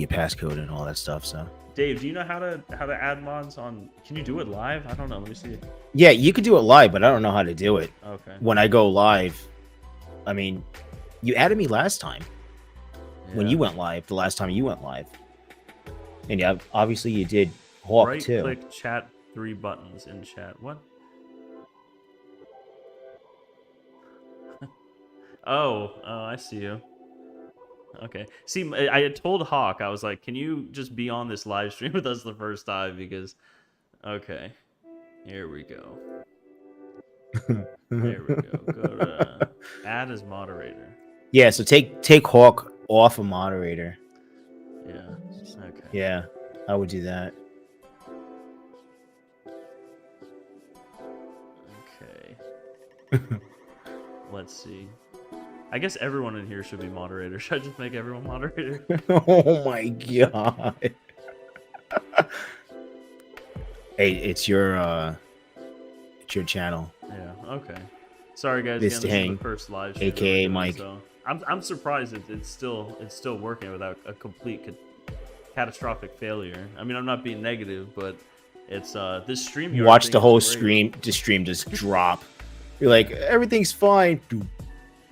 passcode and all that stuff. So Dave, do you know how to add mods on? Can you do it live? I don't know. Let me see. Yeah, you could do it live, but I don't know how to do it. Okay. When I go live, I mean, you added me last time. Yeah. When you went live, the last time you went live, and yeah, obviously you did Hawk right too. Click chat 3 buttons in chat. What? Oh, I see you. Okay. See, I had told Hawk, I was like, can you just be on this live stream with us the first time? Because, okay. Here we go. There we go. Go to add as moderator. Yeah, so take Hawk off a moderator. Yeah. Okay. Yeah, I would do that. Okay. Let's see. I guess everyone in here should be moderator. Should I just make everyone moderator? Oh my god. Hey, it's your channel. Yeah, okay. Sorry guys, This again, this is Hang, the first live stream aka doing, Mike. So I'm surprised it's still working without a complete catastrophic failure. I mean, I'm not being negative, but it's this stream. You watch the whole stream just drop. You're like, everything's fine.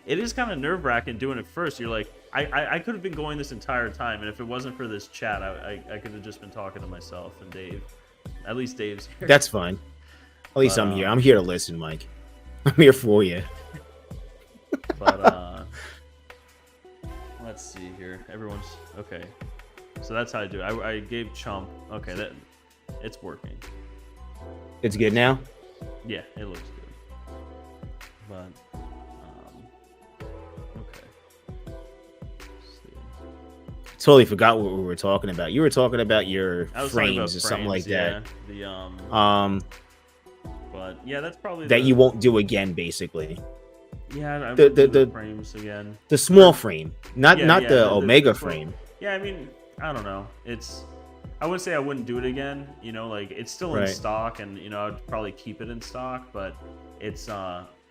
It is kind of nerve-wracking doing it first. You're like, I could have been going this entire time, and if it wasn't for this chat, I could have just been talking to myself and Dave. At least Dave's here. That's fine. At least I'm here. I'm here to listen, Mike. I'm here for you. But let's see here. Everyone's okay. So that's how I do it. I gave Chump. Okay, it's working. It's good now? Yeah, it looks good. But okay. Let's see. totally forgot what we were talking about. You were talking about your I was talking about frames or something like yeah. that. The Um, but yeah, that's probably that you won't do again, basically. yeah. I The would the do the the, frames again. the small frame, not Yeah, not yeah. the Omega Well, frame. yeah. I mean, I don't know. I wouldn't say I wouldn't do it again. You know, like it's still in Right. stock, and you know I'd probably keep it in stock. But it's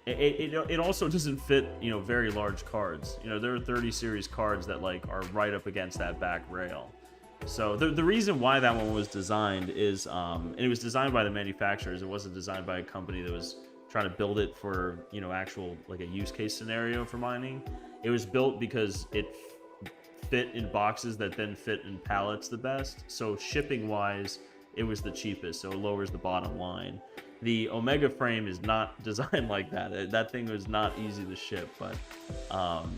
it also doesn't fit very large cards. You know, there are 30 series cards that like are right up against that back rail. So the reason why that one was designed is and it was designed by the manufacturers. It wasn't designed by a company that was trying to build it for actual like a use case scenario for mining. It was built because it fit in boxes that then fit in pallets the best. So shipping wise, it was the cheapest. So it lowers the bottom line. The Omega frame is not designed like that. That thing was not easy to ship, um,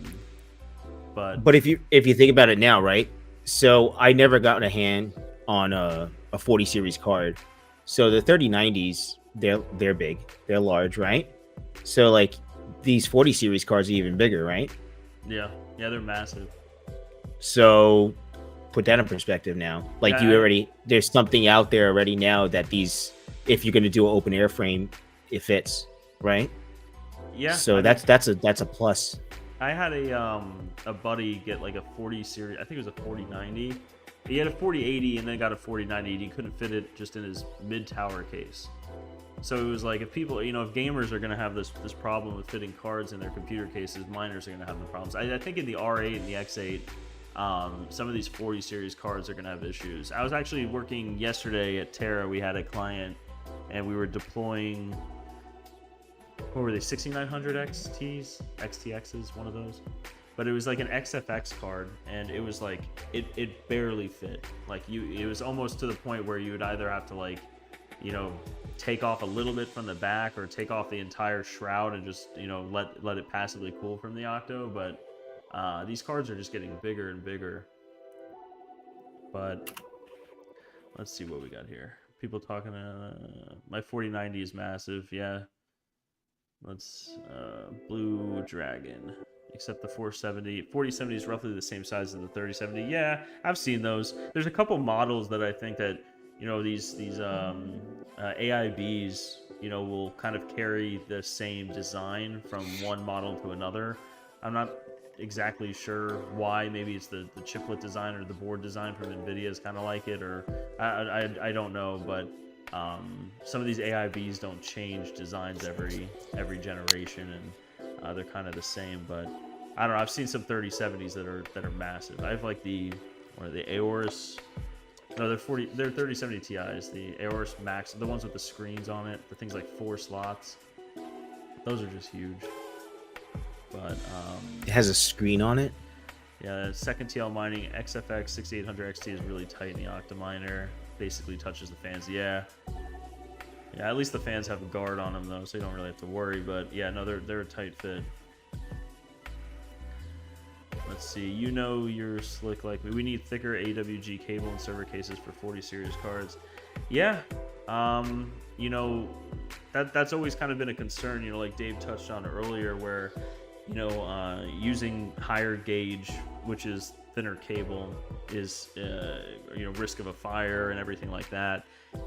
But if you think about it now, right? So I never got a hand on a 40 series card. So the 3090s, they're big, they're large, right? So like these 40 series cards are even bigger, right? yeah, they're massive. So put that in perspective now. Like Yeah, there's something out there already now that these, if you're going to do an open air frame, it fits, right? yeah. So I mean, that's a plus. I had a buddy get like a 40 series. I think it was a 4090. He had a 4080 and then got a 4090. He couldn't fit it just in his mid tower case. So it was like if people, if gamers are going to have this problem with fitting cards in their computer cases, miners are going to have the problems. I think in the R8 and the X8, some of these 40 series cards are going to have issues. I was actually working yesterday at Terra. We had a client and we were deploying, what were they, 6900 XTs, XTXs, one of those. But it was like an XFX card, and it was like it barely fit. Like it was almost to the point where you would either have to like, take off a little bit from the back or take off the entire shroud and just let it passively cool from the Octo. But these cards are just getting bigger and bigger. But let's see what we got here. People talking. My 4090 is massive. Yeah. Let's Blue Dragon. Except the 4070 is roughly the same size as the 3070. Yeah, I've seen those. There's a couple models that I think that these AIBs will kind of carry the same design from one model to another. I'm not exactly sure why. Maybe it's the chiplet design or the board design from NVIDIA is kind of like it, or I don't know, but some of these AIBs don't change designs every generation, and they're kind of the same. But I don't know. I've seen some 3070s that are massive. I have like the Aorus. No, they're 3070 Ti's. The Aorus Max, the ones with the screens on it, the things like 4 slots. Those are just huge. But It has a screen on it. yeah, second TL mining XFX 6800 XT is really tight in the Octominer. Basically touches the fans. Yeah, at least the fans have a guard on them though, so you don't really have to worry. But yeah, no, they're a tight fit. Let's see. You're slick like me. We need thicker AWG cable and server cases for 40 series cards. Yeah. That's always kind of been a concern. Like Dave touched on earlier, where using higher gauge, which is thinner cable, is risk of a fire and everything like that.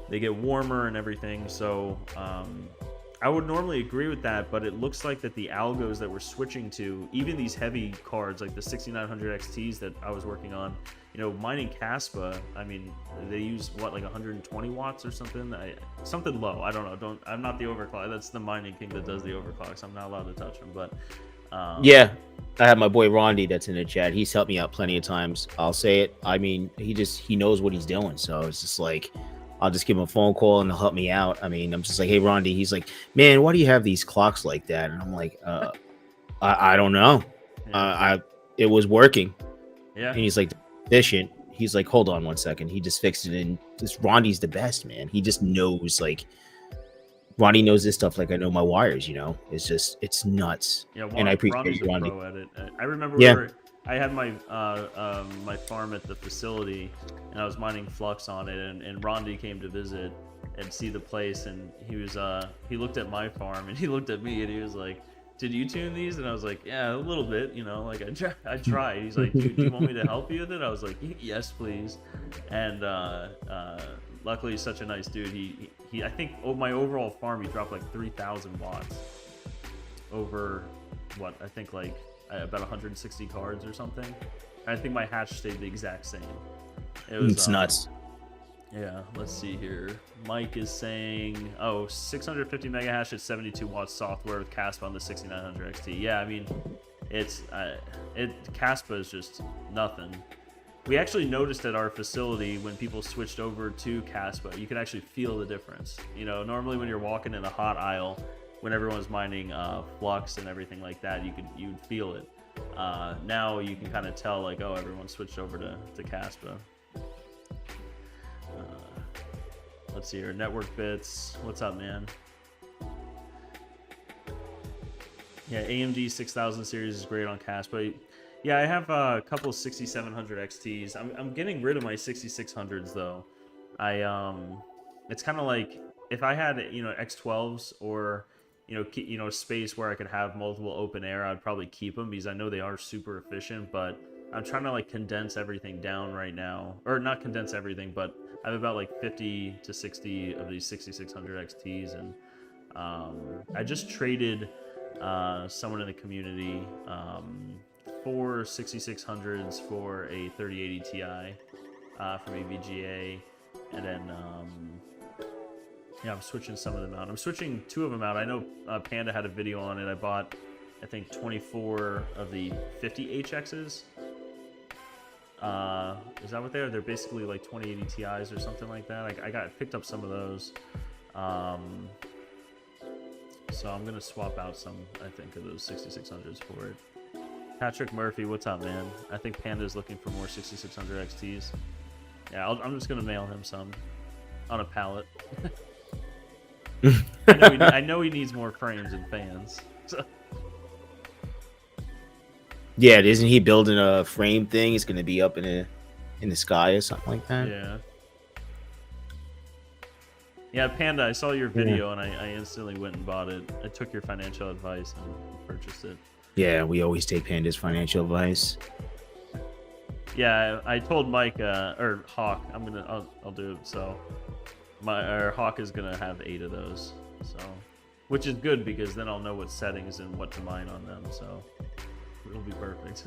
They get warmer and everything, so I would normally agree with that, but it looks like that the algos that we're switching to, even these heavy cards like the 6900 XTs that I was working on, mining Caspa, I mean, they use what, like 120 watts or something, something low. I don't know. I'm not the overclock. That's the mining king that does the overclocks. I'm not allowed to touch them, but yeah, I have my boy Rondi that's in the chat. He's helped me out plenty of times. I'll say it. I mean, he knows what he's doing, so it's just like I'll just give him a phone call and he'll help me out. I mean, I'm just like, hey Rondi. He's like, man, why do you have these clocks like that? And I'm like, I don't know. It was working. Yeah. And he's like, efficient. He's like, hold on one second. He just fixed it, and just Rondi's the best, man. He just knows, like, Ronnie knows this stuff like I know my wires. It's nuts. Yeah, and I appreciate Ronnie's you, a Rondi. pro at it. I remember I had my my farm at the facility, and I was mining flux on it, and Rondi came to visit and see the place, and he looked at my farm and he looked at me and he was like, did you tune these? And I was like, yeah, a little bit, you know, like I tried. He's like, do you want me to help you with it? I was like, yes, please. And luckily, he's such a nice dude. He I think my overall farm, he dropped like 3,000 watts over what I think like about 160 cards or something. And I think my hatch stayed the exact same. It was It's nuts. Yeah, let's see here. Mike is saying, oh, 650 mega hash at 72 watts software with Caspa on the 6900 XT. Yeah, I mean, it's Caspa is just nothing. We actually noticed at our facility when people switched over to Caspa, you could actually feel the difference. You know, normally when you're walking in a hot aisle, when everyone's mining flux and everything like that, you'd feel it. Now you can kind of tell like, oh, everyone switched over to Caspa. Let's see here. Network Bits. What's up, man? Yeah, AMD 6000 series is great on Caspa. Yeah, I have a couple of 6700 XTs. I'm getting rid of my 6600s though. It's kind of like if I had X12s or space where I could have multiple open air, I'd probably keep them because I know they are super efficient. But I'm trying to like condense everything down right now, or not condense everything, but I have about like 50 to 60 of these 6600 XTs, and I just traded someone in the community 4 6600s for a 3080 Ti from AVGA, and then yeah, I'm switching some of them out. I'm switching 2 of them out. I know Panda had a video on it. I bought, I think, 24 of the 50 HXs. Is that what they are? They're basically like 2080 Ti's or something like that. I picked up some of those. So I'm gonna swap out some, I think, of those 6600s for it. Patrick Murphy, what's up, man? I think Panda's looking for more 6600 XTs. Yeah, I'm just gonna mail him some on a pallet. I know he needs more frames and fans. So. Yeah, isn't he building a frame thing? It's gonna be up in the sky or something like that. Yeah. Yeah, Panda, I saw your video and I instantly went and bought it. I took your financial advice and purchased it. Yeah, we always take Panda's financial advice. Yeah, I told Mike or Hawk, I'll do it. So Hawk is gonna have 8 of those. So, which is good because then I'll know what settings and what to mine on them. So it'll be perfect.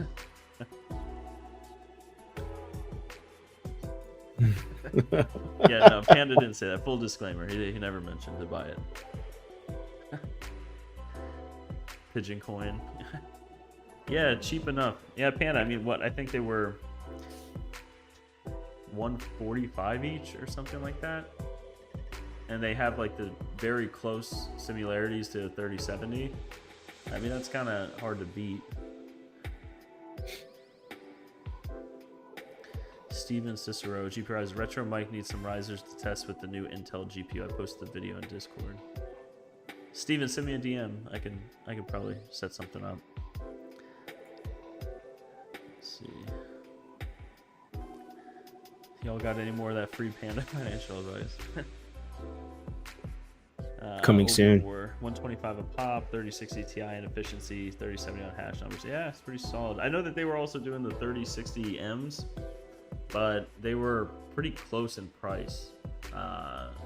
Yeah, no, Panda didn't say that. Full disclaimer, he never mentioned to buy it. Pigeon coin. Yeah, cheap enough. Yeah, Panda, I mean, what? I think they were 145 each or something like that. And they have like the very close similarities to 3070. I mean, that's kind of hard to beat. Steven Cicero, GPURisers Retro Mike needs some risers to test with the new Intel GPU. I posted the video on Discord. Steven, send me a DM. I can probably set something up. Let's see. Y'all got any more of that free Panda financial advice? Coming soon. 125 a pop, 3060 Ti in efficiency, 3070 on hash numbers. Yeah, it's pretty solid. I know that they were also doing the 3060 Ms, but they were pretty close in price.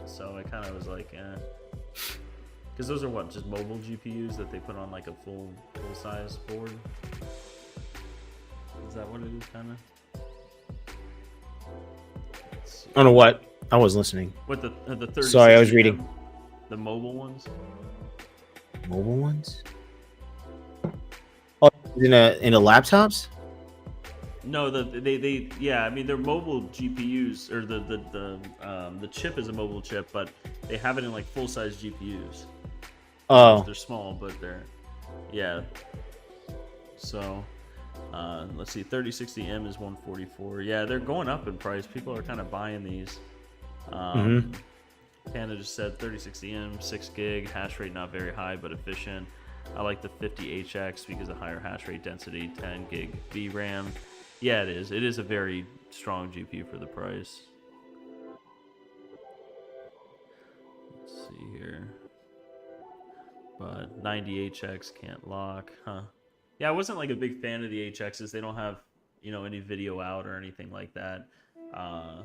So I kind of was like, because those are what, just mobile GPUs that they put on like a full size board. Is that what it is, kind of? I don't know what. I was listening. What the 3060 Sorry, I was reading. The mobile ones. Mobile ones? Oh, in a laptops? No, yeah, I mean they're mobile GPUs, or the chip is a mobile chip, but they have it in like full size GPUs. Oh, they're small, but yeah. So, let's see, 3060M is 144. Yeah, they're going up in price. People are kind of buying these. Panda just said 3060M, 6 gig, hash rate not very high but efficient. I like the 50HX because of higher hash rate density, 10 gig VRAM. Yeah, it is. It is a very strong GPU for the price. Let's see here. But 90 HX can't lock, huh? Yeah, I wasn't like a big fan of the HXs. They don't have, any video out or anything like that. Uh,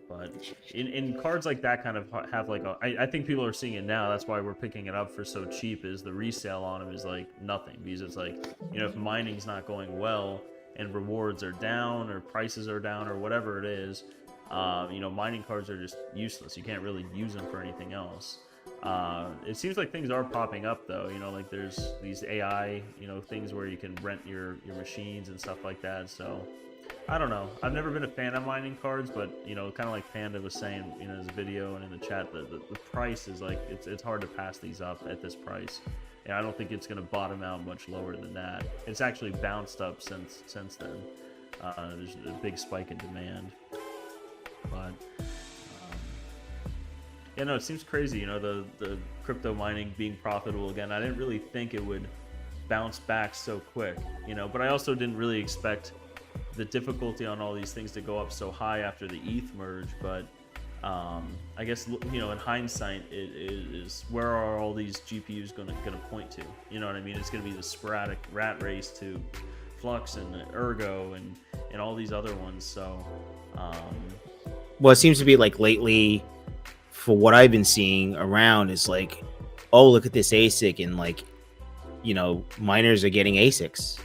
but in cards like that kind of have like I think people are seeing it now. That's why we're picking it up for so cheap. Is the resale on them is like nothing, because it's like, if mining's not going well and rewards are down or prices are down or whatever it is, mining cards are just useless. You can't really use them for anything else. It seems like things are popping up though. Like there's these AI, things where you can rent your machines and stuff like that. So I don't know. I've never been a fan of mining cards, but kind of like Panda was saying, in his video and in the chat, the price is like it's hard to pass these up at this price. And I don't think it's going to bottom out much lower than that. It's actually bounced up since then. There's a big spike in demand, but yeah, no, it seems crazy. The crypto mining being profitable again. I didn't really think it would bounce back so quick, but I also didn't really expect the difficulty on all these things to go up so high after the ETH merge. But I guess in hindsight, it is where are all these GPUs going to point to? You know what I mean? It's going to be the sporadic rat race to Flux and Ergo and all these other ones. So well, it seems to be like lately, for what I've been seeing around, is like, oh, look at this ASIC, and like, miners are getting ASICs.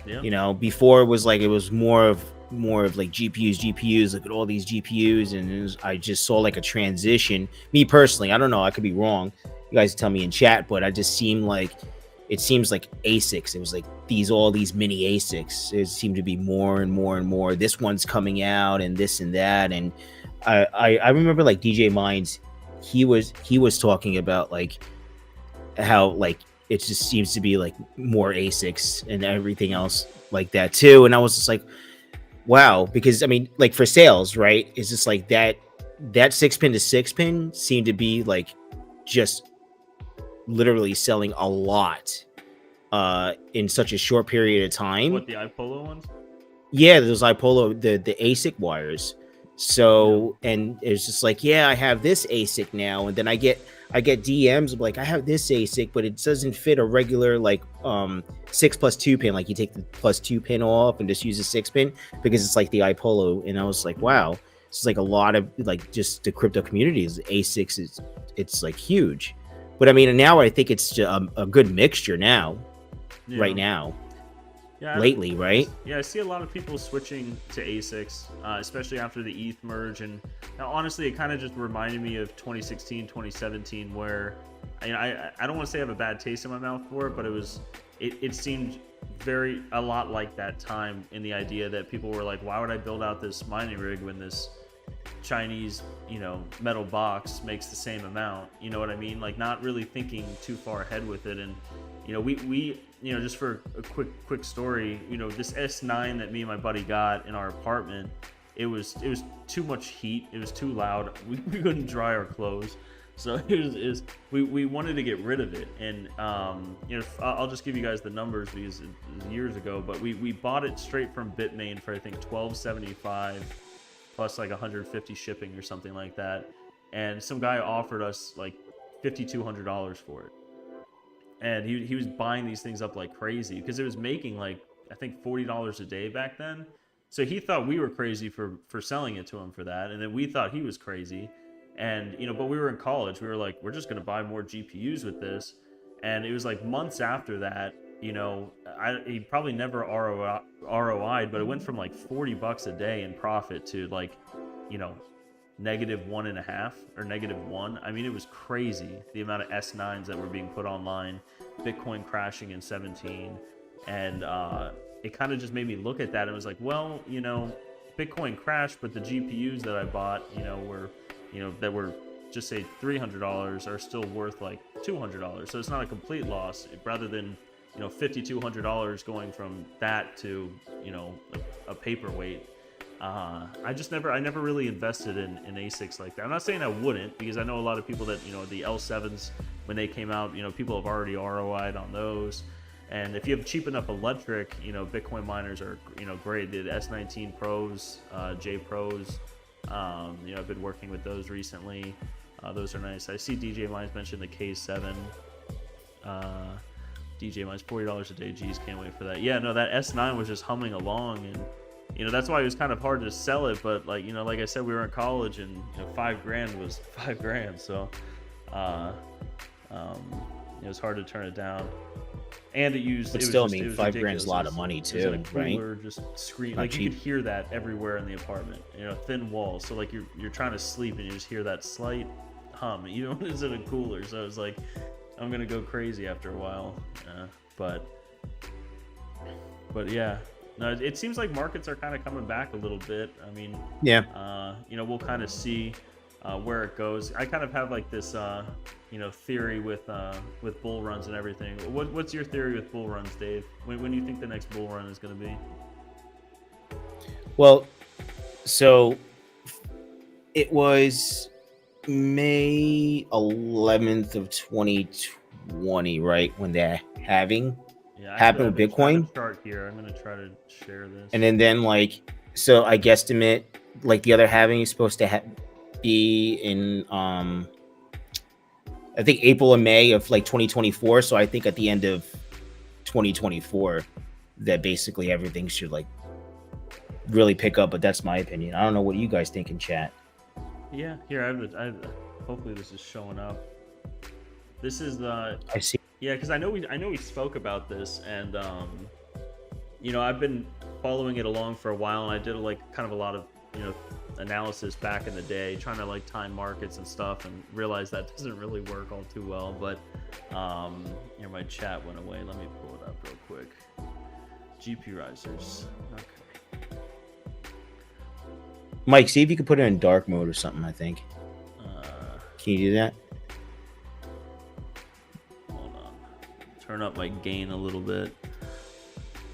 Yeah. Before it was more of like GPUs. Look at all these GPUs, and I just saw like a transition. Me personally, I don't know, I could be wrong. You guys tell me in chat, but it seems like ASICs. It was like all these mini ASICs. It seemed to be more and more and more. This one's coming out, and this and that. And I remember like DJ Minds, he was talking about like how like it just seems to be like more ASICs and everything else like that too. And I was just like, wow, because I mean, like for sales, right? It's just like that 6-pin to 6-pin seemed to be like just literally selling a lot in such a short period of time. What, the iPolo ones? Yeah, those iPolo, the ASIC wires. So, and it's just like, yeah, I have this ASIC now, and then I get DMs like, I have this ASIC, but it doesn't fit a regular like 6+2 pin. Like you take the +2 pin off and just use a 6-pin because it's like the iPolo. And I was like, wow, it's like a lot of like just the crypto communities. ASICs it's like huge, but I mean now I think it's a good mixture now, right now. Yeah, lately, right? Yeah, I see a lot of people switching to ASICs, especially after the ETH merge. And now, honestly, it kind of just reminded me of 2016, 2017, where I don't want to say I have a bad taste in my mouth for it, but it seemed a lot like that time, in the idea that people were like, why would I build out this mining rig when this Chinese, metal box makes the same amount? You know what I mean? Like not really thinking too far ahead with it. And we just for a quick story, this S9 that me and my buddy got in our apartment, it was too much heat. It was too loud. We couldn't dry our clothes. So we wanted to get rid of it. And, I'll just give you guys the numbers because it was years ago, but we bought it straight from Bitmain for, I think, $12.75 plus like 150 shipping or something like that. And some guy offered us like $5,200 for it. And he was buying these things up like crazy because it was making like, I think, $40 a day back then. So he thought we were crazy for selling it to him for that. And then we thought he was crazy. And, but we were in college. We were like, we're just going to buy more GPUs with this. And it was like months after that, he probably never ROI'd, but it went from like $40 a day in profit to like, -1.5 or -1. I mean, it was crazy the amount of S9s that were being put online, Bitcoin crashing in 17. And it kind of just made me look at that and was like, well, Bitcoin crashed, but the GPUs that I bought, that were just say $300 are still worth like $200. So it's not a complete loss, rather than, $5,200 going from that to, a paperweight. I never really invested in ASICs like that. I'm not saying I wouldn't, because I know a lot of people that, the L7s, when they came out, people have already ROI'd on those. And if you have cheap enough electric, Bitcoin miners are, great. The S19 Pros, J Pros, I've been working with those recently. Those are nice. I see DJ Mines mentioned the K7. DJ Mines $40 a day. Geez, can't wait for that. Yeah, no, that S9 was just humming along, and that's why it was kind of hard to sell it. But like like I said, we were in college, and $5,000 was $5,000, so it was hard to turn it down. And it used. But it still, was I just, mean, it was $5,000 ridiculous. is a lot of money too, it was in a cooler, right? just scream. Not Like cheap. you could hear that everywhere in the apartment. Thin walls. So like you're trying to sleep and you just hear that slight hum. It's in a cooler. So it's like I'm gonna go crazy after a while. But yeah. No, it seems like markets are kind of coming back a little bit. I mean, Yeah. we'll kind of see where it goes. I kind of have like this, theory with bull runs and everything. What's your theory with bull runs, Dave? When do you think the next bull run is going to be? Well, so it was May 11th of 2020, right? When they're having Yeah, happened with I have Bitcoin. a chart here. I'm going to try to share this. And then like, so I guesstimate like the other halving is supposed to be in I think April or May of like 2024. So I think at the end of 2024 that basically everything should like really pick up. But that's my opinion. I don't know what you guys think in chat. Yeah, here hopefully this is showing up. This is the. I see. Yeah, because I know we spoke about this, and I've been following it along for a while, and I did like kind of a lot of analysis back in the day, trying to like time markets and stuff, and realized that doesn't really work all too well. But my chat went away. Let me pull it up real quick. GPURisers. Okay. Mike, see if you can put it in dark mode or something. I think. Can you do that? Hold on. Turn up my gain a little bit.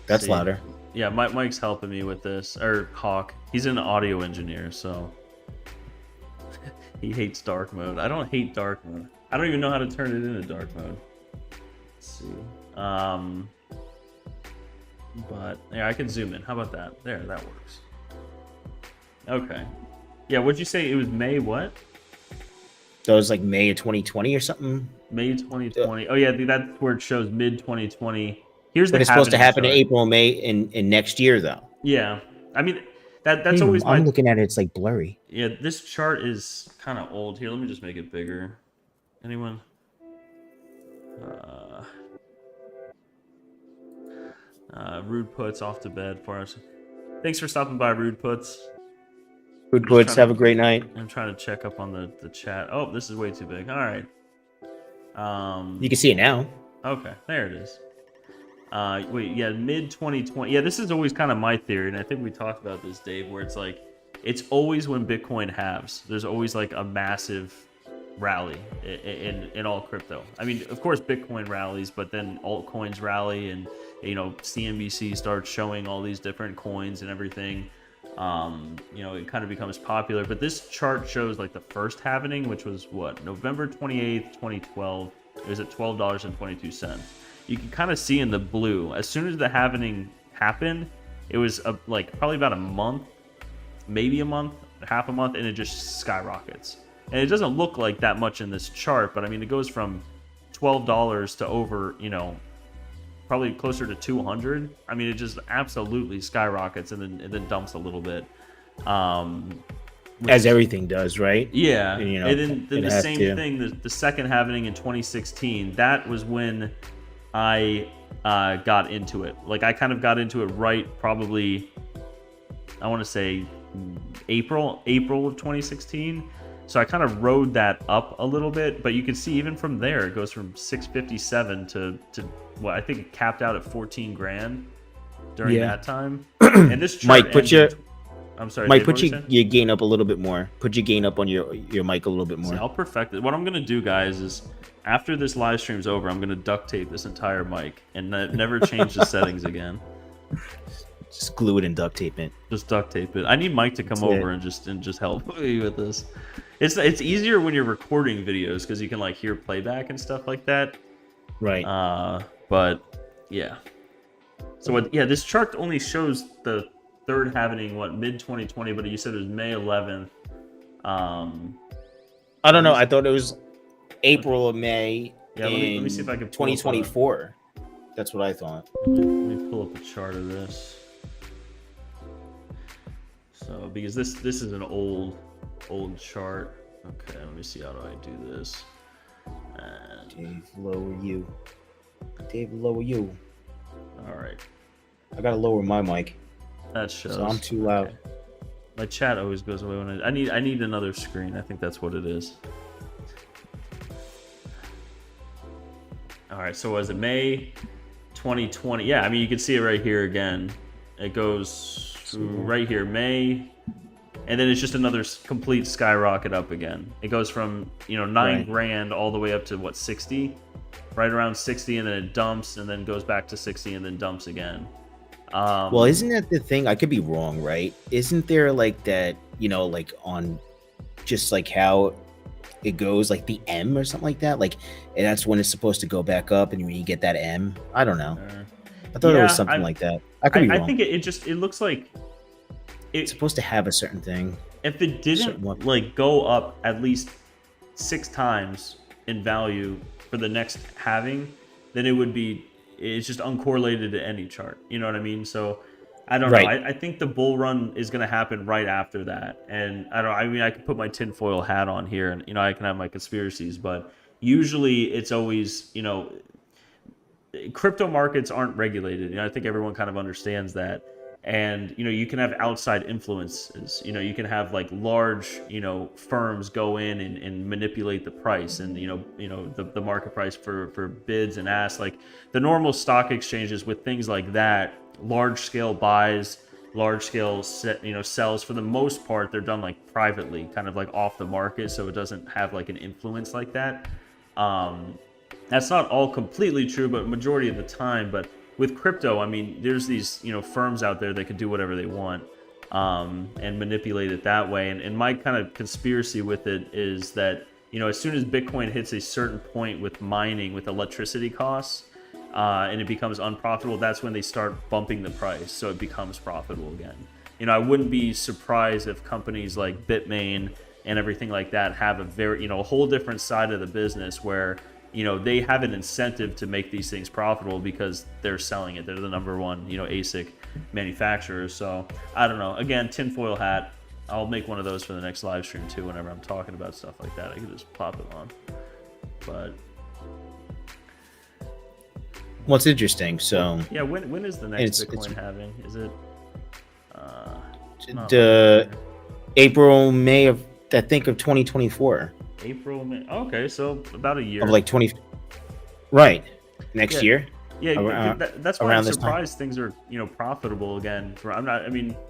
That's louder. Yeah, Mike's helping me with this. Or Hawk. He's an audio engineer, so he hates dark mode. I don't hate dark mode. I don't even know how to turn it into dark mode. Let's see. But yeah, I can zoom in. How about that? There, that works. Okay. Yeah, what'd you say? It was May what? That was like May of 2020 or something. May 2020. Oh yeah, that's where it shows mid 2020. Here's the. But it's supposed to happen in April, May, in next year, though. Yeah, I mean that's always. I'm looking at it; it's like blurry. Yeah, this chart is kind of old. Here, let me just make it bigger. Anyone? Rude Puts off to bed for us. Thanks for stopping by, Rude Puts. Rude Puts, have a great night. I'm trying to check up on the chat. Oh, this is way too big. All right. You can see it now. Okay, there it is. Wait, yeah, mid 2020. Yeah, this is always kind of my theory, and I think we talked about this, Dave, where it's like, it's always when Bitcoin halves, there's always like a massive rally in all crypto. I mean, of course, Bitcoin rallies, but then altcoins rally, and CNBC starts showing all these different coins and everything. It kind of becomes popular. But this chart shows like the first halving, which was what, November 28th, 2012. It was at $12.22. You can kind of see in the blue, as soon as the halving happened, it was like probably about a month, maybe a month, half a month, and it just skyrockets. And it doesn't look like that much in this chart, but I mean, it goes from $12 to over, probably closer to 200. I mean, it just absolutely skyrockets and then dumps a little bit. As everything does, right? Yeah. And then the same thing, the second halving in 2016, that was when I got into it. Like, I kind of got into it right probably, I want to say April of 2016. So I kind of rode that up a little bit, but you can see even from there, it goes from 657 to what I think it capped out at 14 grand during that time. And this chart Mike, I'm sorry, Mike, Dave, put your gain up a little bit more. Put your gain up on your mic a little bit more. See, I'll perfect it. What I'm going to do, guys, is after this live stream's over, I'm going to duct tape this entire mic and never change the settings again. Just glue it and duct tape it. Just duct tape it. I need Mike to come over and just help me with this. It's easier when you're recording videos because you can like hear playback and stuff like that. Right. But yeah. So this chart only shows the third halving, mid 2020, but you said it was May 11th. I don't know. I thought it was April or May. Yeah, let me see if I can pull 2024. That's what I thought. Let me pull up a chart of this. So because this is an old chart. Okay, let me see, how do I do this? And Dave, lower you. Dave, lower you. All right. I gotta lower my mic. That shows. So I'm too loud. Okay. My chat always goes away when I need another screen. I think that's what it is. All right, so was it May 2020? Yeah, I mean, you can see it right here again. It goes right here, May, and then it's just another complete skyrocket up again. It goes from, you know, 9 grand all the way up to what, 60? Right around 60, and then it dumps, and then goes back to 60, and then dumps again. Well, isn't that the thing? I could be wrong, right? Isn't there like that, you know, like on just like how it goes, like the M or something like that? Like, and that's when it's supposed to go back up, and when you get that M, I don't know. I thought it was something like that. I could be wrong. I think it looks like it's supposed to have a certain thing. If it didn't like go up at least 6 times in value for the next halving, then it's just uncorrelated to any chart. You know what I mean? So I don't know. I think the bull run is going to happen right after that. And I mean, I could put my tinfoil hat on here, and, you know, I can have my conspiracies, but usually it's always, you know, crypto markets aren't regulated. You know, I think everyone kind of understands that. And, you know, you can have outside influences. You know, you can have like large, you know, firms go in and manipulate the price, and, you know, the market price for bids and asks. Like the normal stock exchanges with things like that, large scale buys, large scale sells, for the most part, they're done like privately, kind of like off the market, so it doesn't have like an influence like that. That's not all completely true, but majority of the time. But with crypto, I mean, there's these, you know, firms out there that can do whatever they want, and manipulate it that way. And my kind of conspiracy with it is that, you know, as soon as Bitcoin hits a certain point with mining, with electricity costs, and it becomes unprofitable, that's when they start bumping the price, so it becomes profitable again. You know, I wouldn't be surprised if companies like Bitmain and everything like that have a very, you know, a whole different side of the business where, you know, they have an incentive to make these things profitable because they're selling it. They're the #1, you know, ASIC manufacturers. So I don't know. Again, tinfoil hat. I'll make one of those for the next live stream too. Whenever I'm talking about stuff like that, I can just pop it on. But what's interesting? So yeah, when is the next Bitcoin halving? Is it the April, May of, I think, of 2024? April, May. Okay, so about a year. Of like 20. Right. Next year. Yeah, that's why I'm surprised things are, you know, profitable again.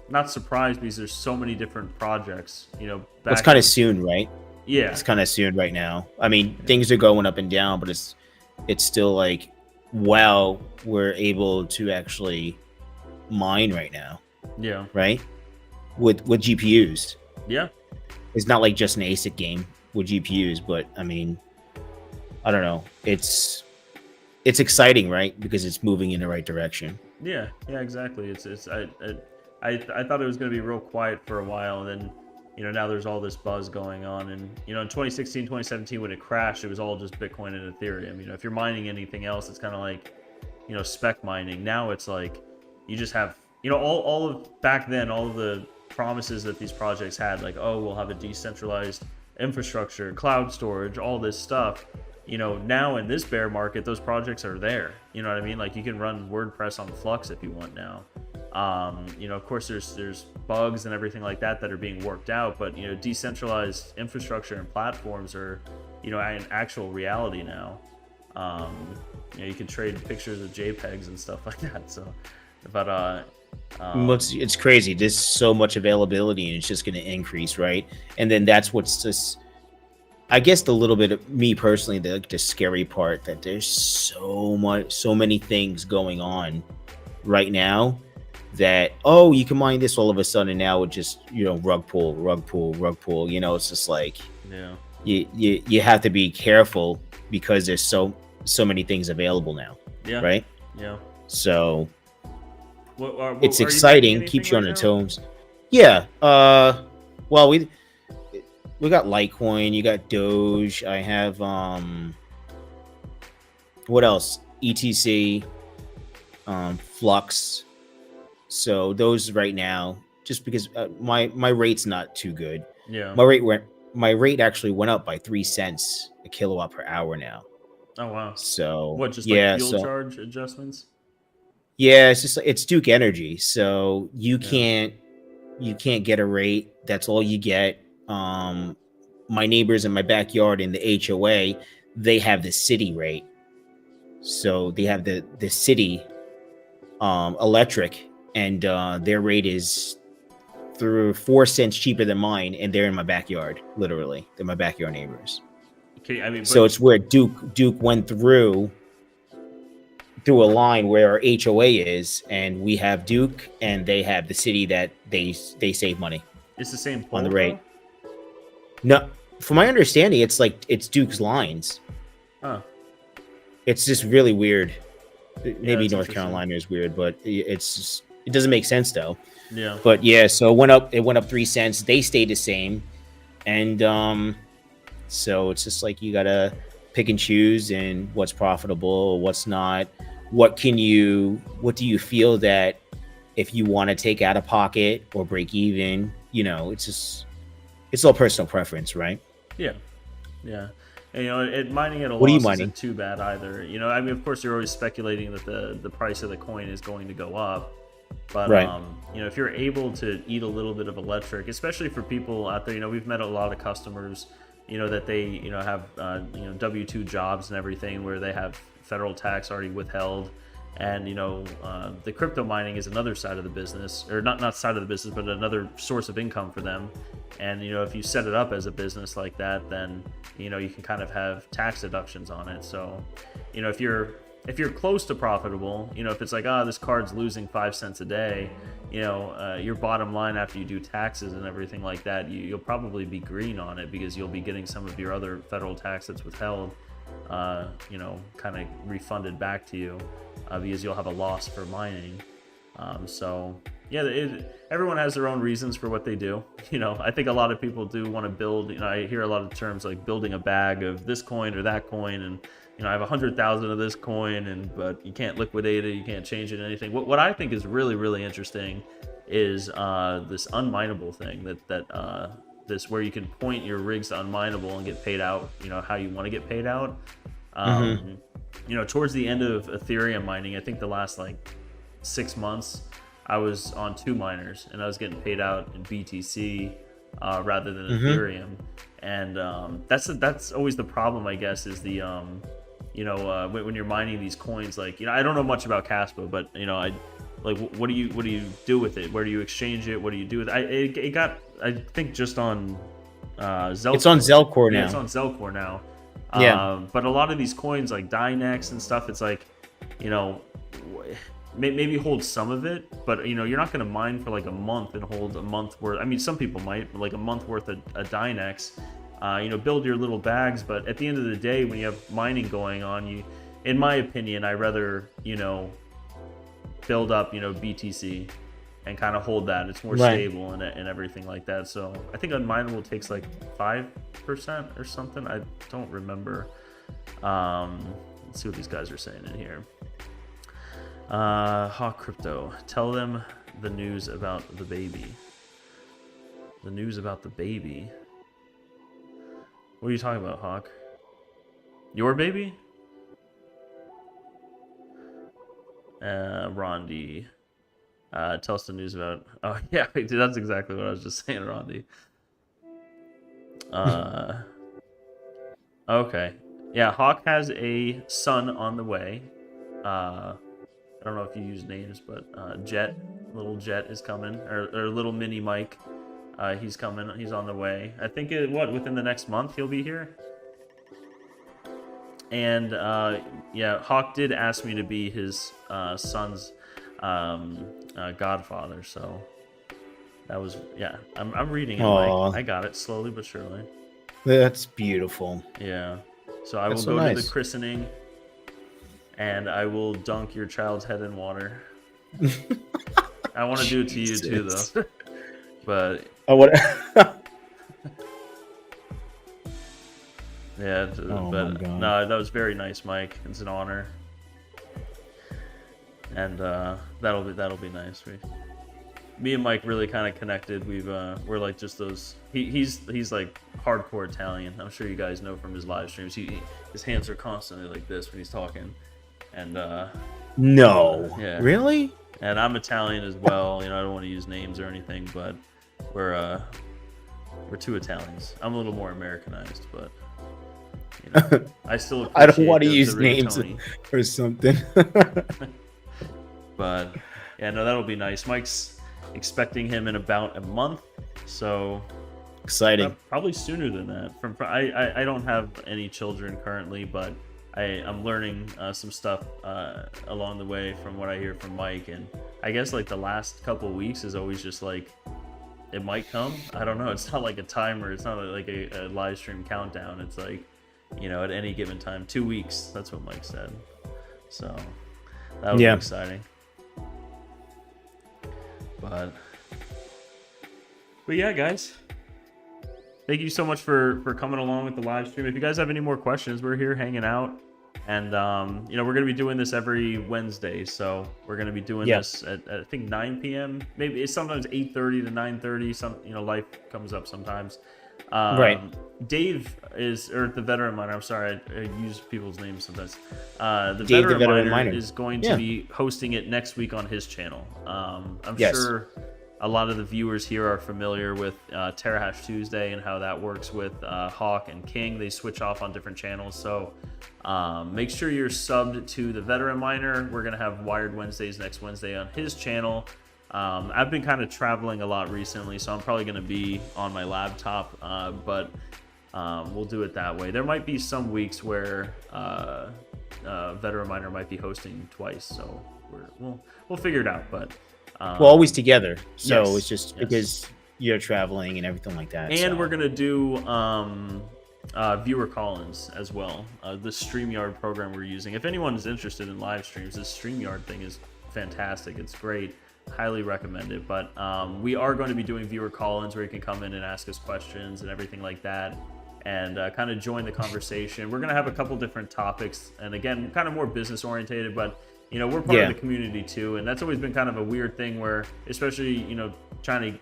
Not surprised because there's so many different projects, you know. It's kind of soon, right? Yeah. It's kind of soon right now. I mean, things are going up and down, but it's still like, wow, we're able to actually mine right now. Yeah. Right? With GPUs. Yeah. It's not like just an ASIC game with GPUs, but I mean, I don't know. It's exciting, right? Because it's moving in the right direction. Yeah, exactly. I thought it was going to be real quiet for a while, and then, you know, now there's all this buzz going on. And, you know, in 2016, 2017, when it crashed, it was all just Bitcoin and Ethereum. You know, if you're mining anything else, it's kind of like, you know, spec mining. Now it's like you just have, you know, all of back then, all of the promises that these projects had, like, oh, we'll have a decentralized infrastructure, cloud storage, all this stuff. You know, now in this bear market, those projects are there. You know what I mean? Like, you can run WordPress on Flux if you want now. You know, of course, there's bugs and everything like that are being worked out, but, you know, decentralized infrastructure and platforms are, you know, an actual reality now. You know, you can trade pictures of JPEGs and stuff like that. So, but it's crazy. There's so much availability, and it's just going to increase, right? And then that's what's just, I guess, the little bit of me personally, the scary part, that there's so many things going on right now that, oh, you can mine this all of a sudden now with just, you know, rug pull. You know, it's just like, yeah, you have to be careful because there's so many things available now. Yeah. Right. Yeah. So it's exciting, keeps you on the toes. Yeah. Well, we we got Litecoin, you got Doge. I have what else? ETC, Flux. So those right now, just because my rate's not too good. Yeah. My rate actually went up by 3 cents a kilowatt per hour now. Oh wow. So What, just like yeah, fuel so charge adjustments? yeah, it's just it's Duke Energy. So Yeah. you can't get a rate. That's all you get. My neighbors in my backyard in the HOA, they have the city rate. So they have the city electric, and their rate is through 4 cents cheaper than mine, and they're in my backyard. Literally, they're my backyard neighbors. Okay, I mean, So but it's where Duke went through a line where our HOA is, and we have Duke, and they have the city that they save money it's the same on the pole rate. though? No, from my understanding, it's like it's Duke's lines. Huh. It's just really weird. Yeah, Maybe that's North interesting. Carolina is weird, but it's just, it doesn't make sense though. Yeah. But yeah, so it went up. It went up 3 cents. They stayed the same, and so it's just like you gotta pick and choose and what's profitable, what's not. What do you feel that if you want to take out of pocket or break even? It's all personal preference, right? Yeah. Yeah. And, mining at a What are you loss mining? isn't too bad either. I mean, of course, you're always speculating that the price of the coin is going to go up. But Right. if you're able to eat a little bit of electric, especially for people out there, we've met a lot of customers, that they, have, W-2 jobs and everything where they have federal tax already withheld. And, the crypto mining is another side of the business, or not side of the business, but another source of income for them. And, if you set it up as a business like that, then, you can kind of have tax deductions on it. So, if you're close to profitable, if it's like, this card's losing 5 cents a day, your bottom line after you do taxes and everything like that, you'll probably be green on it because you'll be getting some of your other federal tax that's withheld, kind of refunded back to you, because you'll have a loss for mining. So yeah, everyone has their own reasons for what they do. I think a lot of people do want to build. I hear a lot of terms like building a bag of this coin or that coin, and I have 100,000 of this coin, but you can't liquidate it, you can't change it, anything. What I think is really, really interesting is this unminable thing that this where you can point your rigs to unminable and get paid out. How you want to get paid out. Towards the end of Ethereum mining, I think the last like 6 months, I was on 2 miners and I was getting paid out in BTC rather than Ethereum. And that's always the problem, I guess, is the when you're mining these coins, like, I don't know much about Caspa, but what do you do with it? Where do you exchange it? What do you do with it? It got, I think, just on Zelcore. It's on Zelcore now. Yeah, it's on Zelcore now. Yeah. But a lot of these coins like Dynex and stuff, it's like, maybe hold some of it, but you're not going to mine for like a month and hold a month worth. I mean, some people might, but like a month worth of a Dynex. Build your little bags, but at the end of the day, when you have mining going on, in my opinion, I rather build up BTC and kind of hold that. It's more stable and everything like that. So I think unminable takes like 5% or something. I don't remember. Let's see what these guys are saying in here. Hawk Crypto, tell them the news about the baby. The news about the baby. What are you talking about, Hawk? Your baby? Rondi. Tell us the news about... Oh, yeah, dude, that's exactly what I was just saying, Rondi. Okay. Yeah, Hawk has a son on the way. I don't know if you use names, but Jet, little Jet is coming, or little mini Mike. He's coming. He's on the way. I think within the next month he'll be here. And yeah, Hawk did ask me to be his son's godfather. So that was, yeah. I'm reading it, Mike. I got it slowly but surely. That's beautiful. Yeah. So I will go to the christening, and I will dunk your child's head in water. I want to do it to you too, though. But what? Yeah, Oh my but god. no, that was very nice, Mike. It's an honor, and that'll be nice. Me and Mike really kind of connected. We're like just those. He's like hardcore Italian. I'm sure you guys know from his live streams. His hands are constantly like this when he's talking, and No. yeah. Really? And I'm Italian as well. I don't want to use names or anything, but we're two Italians. I'm a little more Americanized, but I still I don't appreciate want to the use names rigatoni. or something. But yeah, no, that'll be nice. Mike's expecting him in about a month, so Exciting. probably sooner than that. I don't have any children currently, but I'm learning some stuff along the way from what I hear from Mike, and I guess like the last couple of weeks is always just like it might come. I don't know. It's not like a timer. It's not like a live stream countdown. It's like at any given time, 2 weeks. That's what Mike said. So that would be exciting. But yeah, guys. Thank you so much for coming along with the live stream. If you guys have any more questions, we're here hanging out. And, we're going to be doing this every Wednesday. So we're going to be doing this at, I think, 9 p.m. Maybe it's sometimes 8:30 to 9:30. Some, life comes up sometimes. Right. Dave or the veteran miner. I'm sorry, I use people's names sometimes. The Dave, the veteran veteran miner miner is going to be hosting it next week on his channel. I'm Yes. sure a lot of the viewers here are familiar with Terahash Tuesday and how that works with Hawk and King. They switch off on different channels. So make sure you're subbed to the veteran miner. We're going to have Wired Wednesdays next Wednesday on his channel. I've been kind of traveling a lot recently, so I'm probably going to be on my laptop, but we'll do it that way. There might be some weeks where Veteran Miner might be hosting twice, so we'll figure it out. But we're always together, so yes, it's just because you're traveling and everything like that. And so. we're gonna do viewer call-ins as well. The StreamYard program we're using. If anyone is interested in live streams, this StreamYard thing is fantastic. It's great. Highly recommend it. But we are going to be doing viewer call-ins where you can come in and ask us questions and everything like that, and kind of join the conversation. We're going to have a couple different topics, and again, kind of more business orientated, but we're part of the community too, and that's always been kind of a weird thing where, especially trying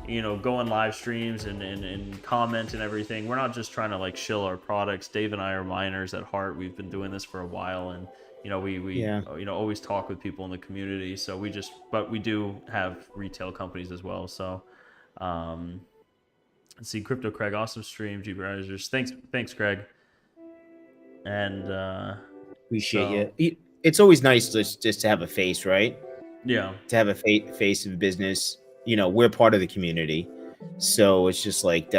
to go on live streams and comment and everything. We're not just trying to like shill our products. Dave and I are miners at heart. We've been doing this for a while, and we always talk with people in the community. So but we do have retail companies as well. So let's see, Crypto Craig, awesome stream, GPURisers. Thanks Craig. And appreciate you. It's always nice just to have a face, right? Yeah. To have a face of business. We're part of the community, so it's just like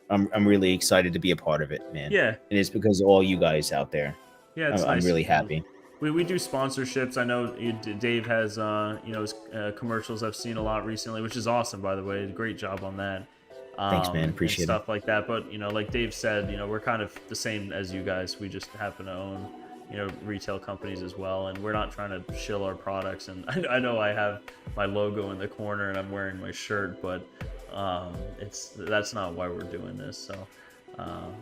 I'm really excited to be a part of it, man. Yeah. And it's because of all you guys out there. Yeah, it's I'm nice. really happy. We do sponsorships. I know Dave has his commercials I've seen a lot recently, which is awesome, by the way. Great job on that. Thanks, man. Appreciate stuff like that. But like Dave said, we're kind of the same as you guys. We just happen to own retail companies as well, and we're not trying to shill our products. And I know I have my logo in the corner and I'm wearing my shirt, but that's not why we're doing this. So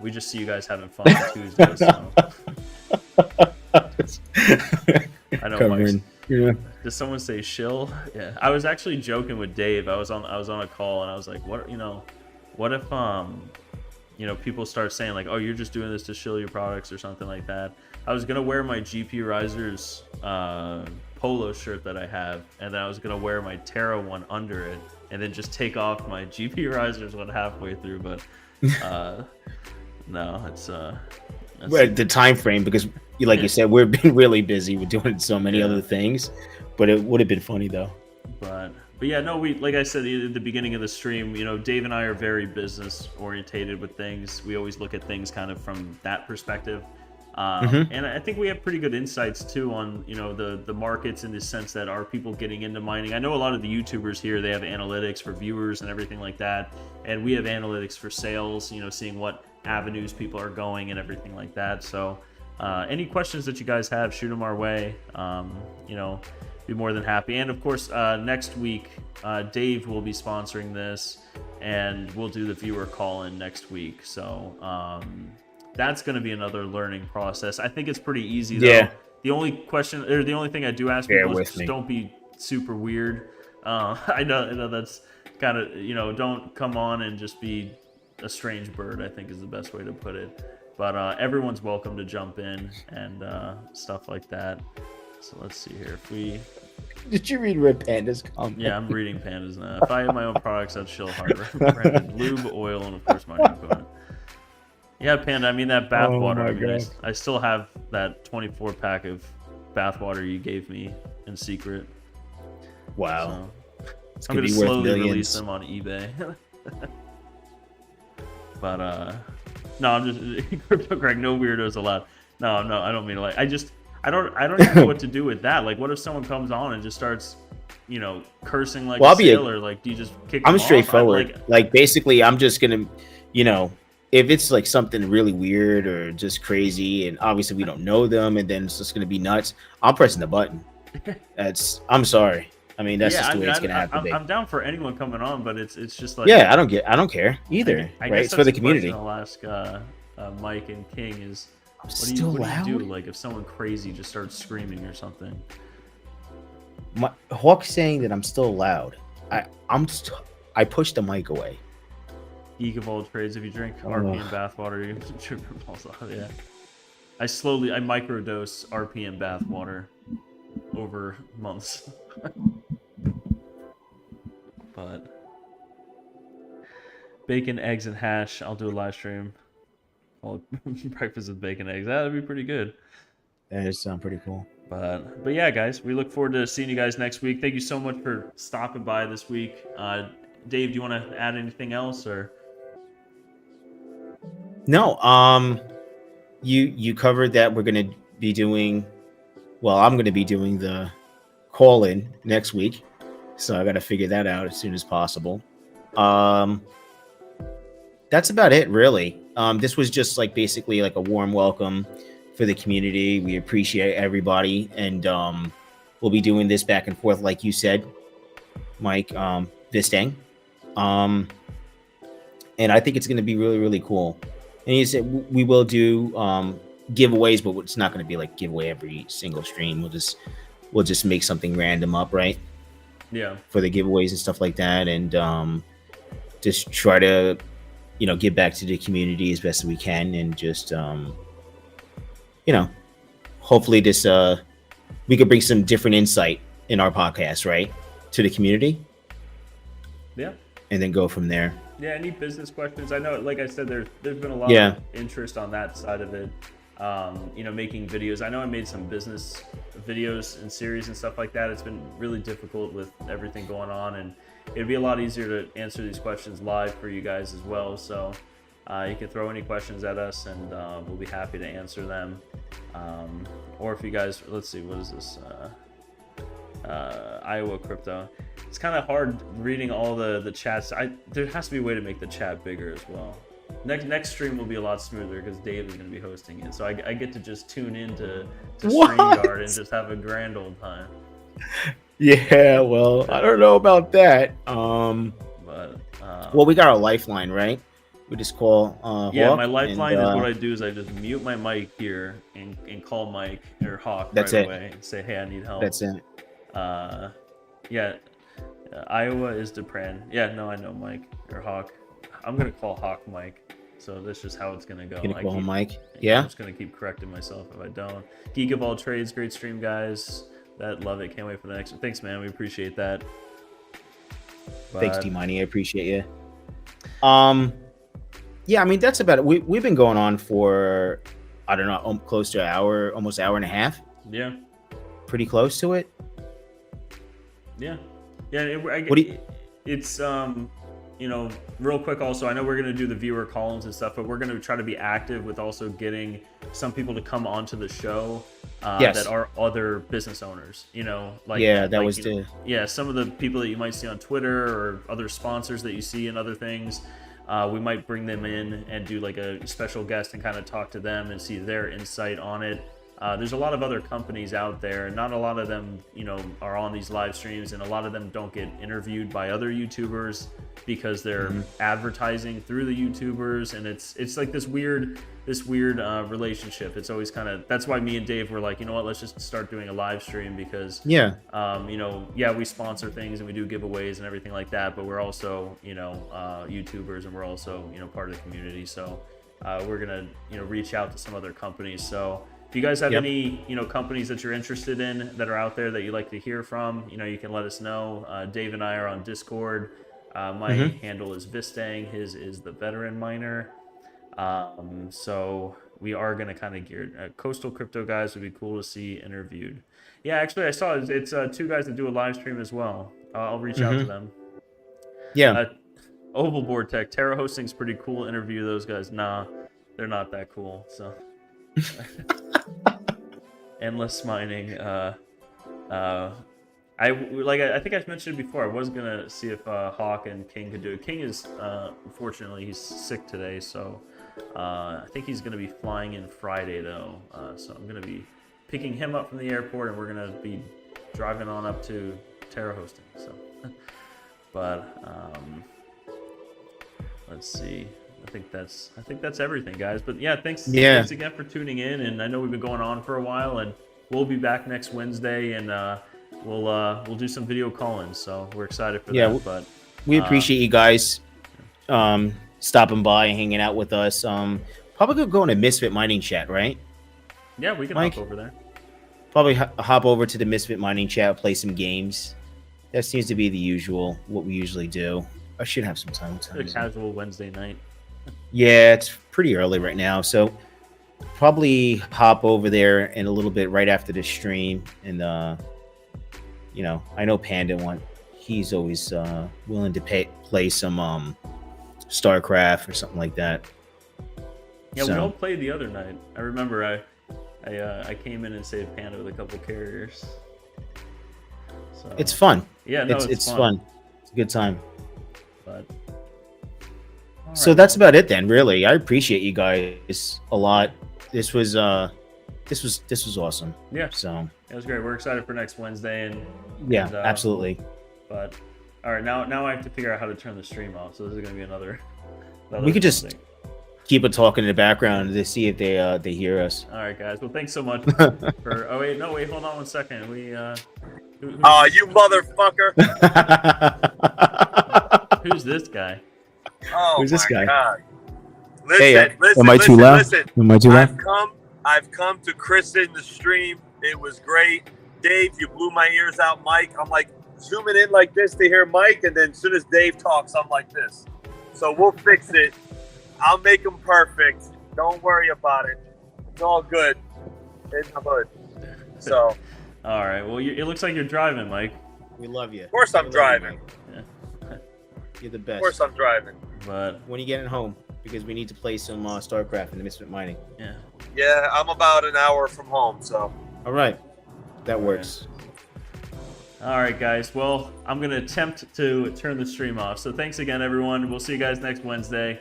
we just see you guys having fun on Tuesdays. So. I know. Covering, Did someone say shill? Yeah, I was actually joking with Dave. I was on a call and I was like, what if people start saying like, oh, you're just doing this to shill your products or something like that. I was gonna wear my GPURisers polo shirt that I have, and then I was gonna wear my Terra one under it, and then just take off my GPURisers one halfway through. But no, it's the time frame, because you said, we've been really busy with doing so many other things, but it would have been funny though. But yeah, no, like I said at the beginning of the stream, Dave and I are very business orientated with things. We always look at things kind of from that perspective. And I think we have pretty good insights too on the markets, in the sense that are people getting into mining. I know a lot of the YouTubers here, they have analytics for viewers and everything like that, and we have analytics for sales, seeing what avenues people are going and everything like that. So any questions that you guys have, shoot them our way. Be more than happy. And of course, next week Dave will be sponsoring this, and we'll do the viewer call-in next week. So that's going to be another learning process. I think it's pretty easy though. Yeah. The only question, or the only thing I do ask Bear people is with just me. don't be super weird. I know that's kind of, don't come on and just be a strange bird, I think is the best way to put it. But everyone's welcome to jump in and stuff like that. So let's see here. If we, Did you read Red Panda's comment? yeah, I'm reading Pandas now. If I had my own products, I'd chill harder. Branded lube, oil, and of course my component. Yeah, Panda. I mean that bath water. I mean, I still have that 24 pack of bath water you gave me in secret. Wow. So I'm gonna slowly release them on eBay. But no, I'm just Crypto Greg. No weirdos allowed. No, I don't mean to, like. I don't even know what to do with that. Like, what if someone comes on and just starts, cursing like a sailor? Like, do you just kick them I'm off? straightforward. Like, basically, I'm just gonna, if it's like something really weird or just crazy, and obviously we don't know them, and then it's just gonna be nuts, I'm pressing the button. I'm sorry. I mean, that's just the way it's gonna have to be. I'm down for anyone coming on, but it's just like, yeah, I don't care either. I right? guess It's for the community. I'll ask Mike and King is, what do you do? Like, if someone crazy just starts screaming or something. Hawk saying that I'm still loud. I pushed the mic away. Geek of all trades. If you drink RP and bathwater, you can trip your balls off. Yeah. I microdose RP and bathwater over months. But bacon, eggs, and hash. I'll do a live stream. Called breakfast with bacon, eggs. That'd be pretty good. That does sound pretty cool. But yeah, guys, we look forward to seeing you guys next week. Thank you so much for stopping by this week. Dave, do you want to add anything else or? No. You covered that we're gonna be doing. Well, I'm gonna be doing the call-in next week, so I got to figure that out as soon as possible. That's about it, really. This was just like basically like a warm welcome for the community. We appreciate everybody, and we'll be doing this back and forth, like you said, Mike, this thing. And I think it's going to be really, really cool. And he said we will do giveaways, but it's not going to be like giveaway every single stream. We'll just make something random up, right? Yeah. For the giveaways and stuff like that, and just try to, give back to the community as best as we can, and just, hopefully this we could bring some different insight in our podcast, right, to the community. Yeah. And then go from there. Yeah, any business questions? I know, like I said, there's been a lot of interest on that side of it. Making videos. I know I made some business videos and series and stuff like that. It's been really difficult with everything going on, and it'd be a lot easier to answer these questions live for you guys as well. So you can throw any questions at us, and we'll be happy to answer them. Or if you guys, let's see, what is this? Iowa crypto. It's kind of hard reading all the chats. There has to be a way to make the chat bigger as well. Next stream will be a lot smoother because Dave is going to be hosting it, so I get to just tune in to StreamYard and just have a grand old time. Yeah, well, I don't know about that. But well, we got our lifeline, right? We just call. Yeah, my lifeline is what I do is I just mute my mic here and call Mike or Hawk right away and say, hey, I need help. That's it. Yeah, Iowa is Depran. Yeah, no, I know Mike or Hawk. I'm gonna call Hawk Mike, so that's just how it's gonna go. Gonna call him Mike. Yeah. I'm just gonna keep correcting myself if I don't. Geek of all trades, great stream, guys. Love it. Can't wait for the next one. Thanks, man. We appreciate that. Thanks, D-Money. I appreciate you. Yeah, I mean that's about it. We've been going on for I don't know, close to an hour, almost an hour and a half. Yeah. Pretty close to it. Yeah. Yeah. It's real quick also, I know we're going to do the viewer columns and stuff, but we're going to try to be active with also getting some people to come onto the show that are other business owners, some of the people that you might see on Twitter or other sponsors that you see and other things. We might bring them in and do like a special guest and kind of talk to them and see their insight on it. there's a lot of other companies out there. Not a lot of them, are on these live streams, and a lot of them don't get interviewed by other YouTubers because they're advertising through the YouTubers, and it's like this weird relationship. It's always kind of, that's why me and Dave were like, you know what, let's just start doing a live stream because we sponsor things and we do giveaways and everything like that, but we're also YouTubers, and we're also part of the community. So we're gonna reach out to some other companies. So if you guys have any companies that you're interested in that are out there that you'd like to hear from, you can let us know. Dave and I are on Discord. My handle is Vistang. His is the Veteran Miner. So we are going to kind of gear Coastal Crypto guys would be cool to see interviewed. Yeah, actually I saw it's two guys that do a live stream as well. I'll reach out to them. Yeah. Oval Board Tech, Terra Hosting's pretty cool. Interview those guys. Nah, they're not that cool. So Endless Mining. I think I mentioned it before. I was gonna see if Hawk and King could do it. King is unfortunately he's sick today, so I think he's gonna be flying in Friday though. So I'm gonna be picking him up from the airport, and we're gonna be driving on up to Terra Hosting. So, but let's see. I think that's everything, guys. But yeah, thanks again for tuning in. And I know we've been going on for a while, and we'll be back next Wednesday, and we'll do some video call-ins. So we're excited for that. But we appreciate you guys stopping by and hanging out with us. Probably gonna go in a Misfit Mining chat, right? Yeah, we can hop over there. Probably hop over to the Misfit Mining chat, play some games. That seems to be the usual, what we usually do. I should have some time. A casual Wednesday night. Yeah, it's pretty early right now, so probably hop over there in a little bit right after the stream. And I know Panda he's always willing to play some StarCraft or something like that. Yeah, we all played the other night. I remember I came in and saved Panda with a couple carriers. So it's fun. Yeah, no, it's fun. It's a good time. But so that's about it then, really. I appreciate you guys a lot. This was awesome. Yeah. So it was great. We're excited for next Wednesday, and absolutely. But all right, now I have to figure out how to turn the stream off. So this is gonna be another we could just keep it talking in the background to see if they hear us. All right, guys. Well, thanks so much for. Oh wait, hold on one second. We you motherfucker! Who's this guy? Oh, who's this guy? God. Listen, am I too loud? Am I too loud? I've come to christen the stream. It was great. Dave, you blew my ears out, Mike. I'm like zooming in like this to hear Mike, and then as soon as Dave talks, I'm like this. So we'll fix it. I'll make them perfect. Don't worry about it. It's all good in the hood. So. All right. Well, it looks like you're driving, Mike. We love you. Of course I'm driving. You're the best. Of course I'm driving. But when are you getting home? Because we need to play some StarCraft in the Misfit Mining. Yeah. Yeah, I'm about an hour from home, so. All right. That works. All right, guys. Well, I'm going to attempt to turn the stream off. So thanks again, everyone. We'll see you guys next Wednesday.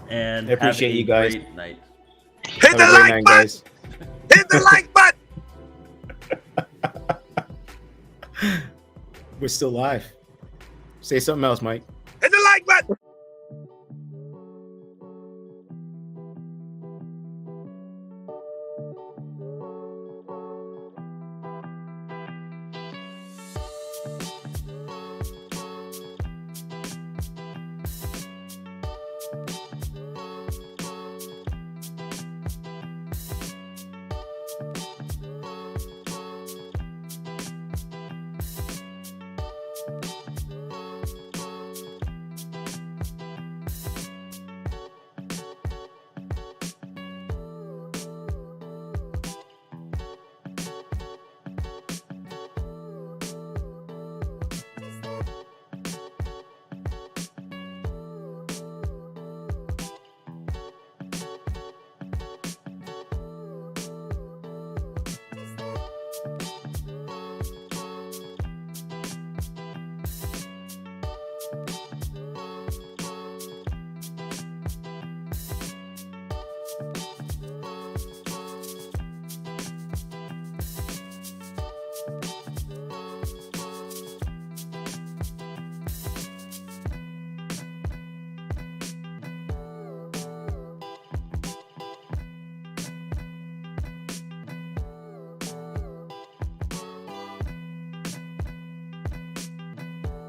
And I appreciate you guys. Great night. Hit the like button! Hit the like button! We're still live. Say something else, Mike.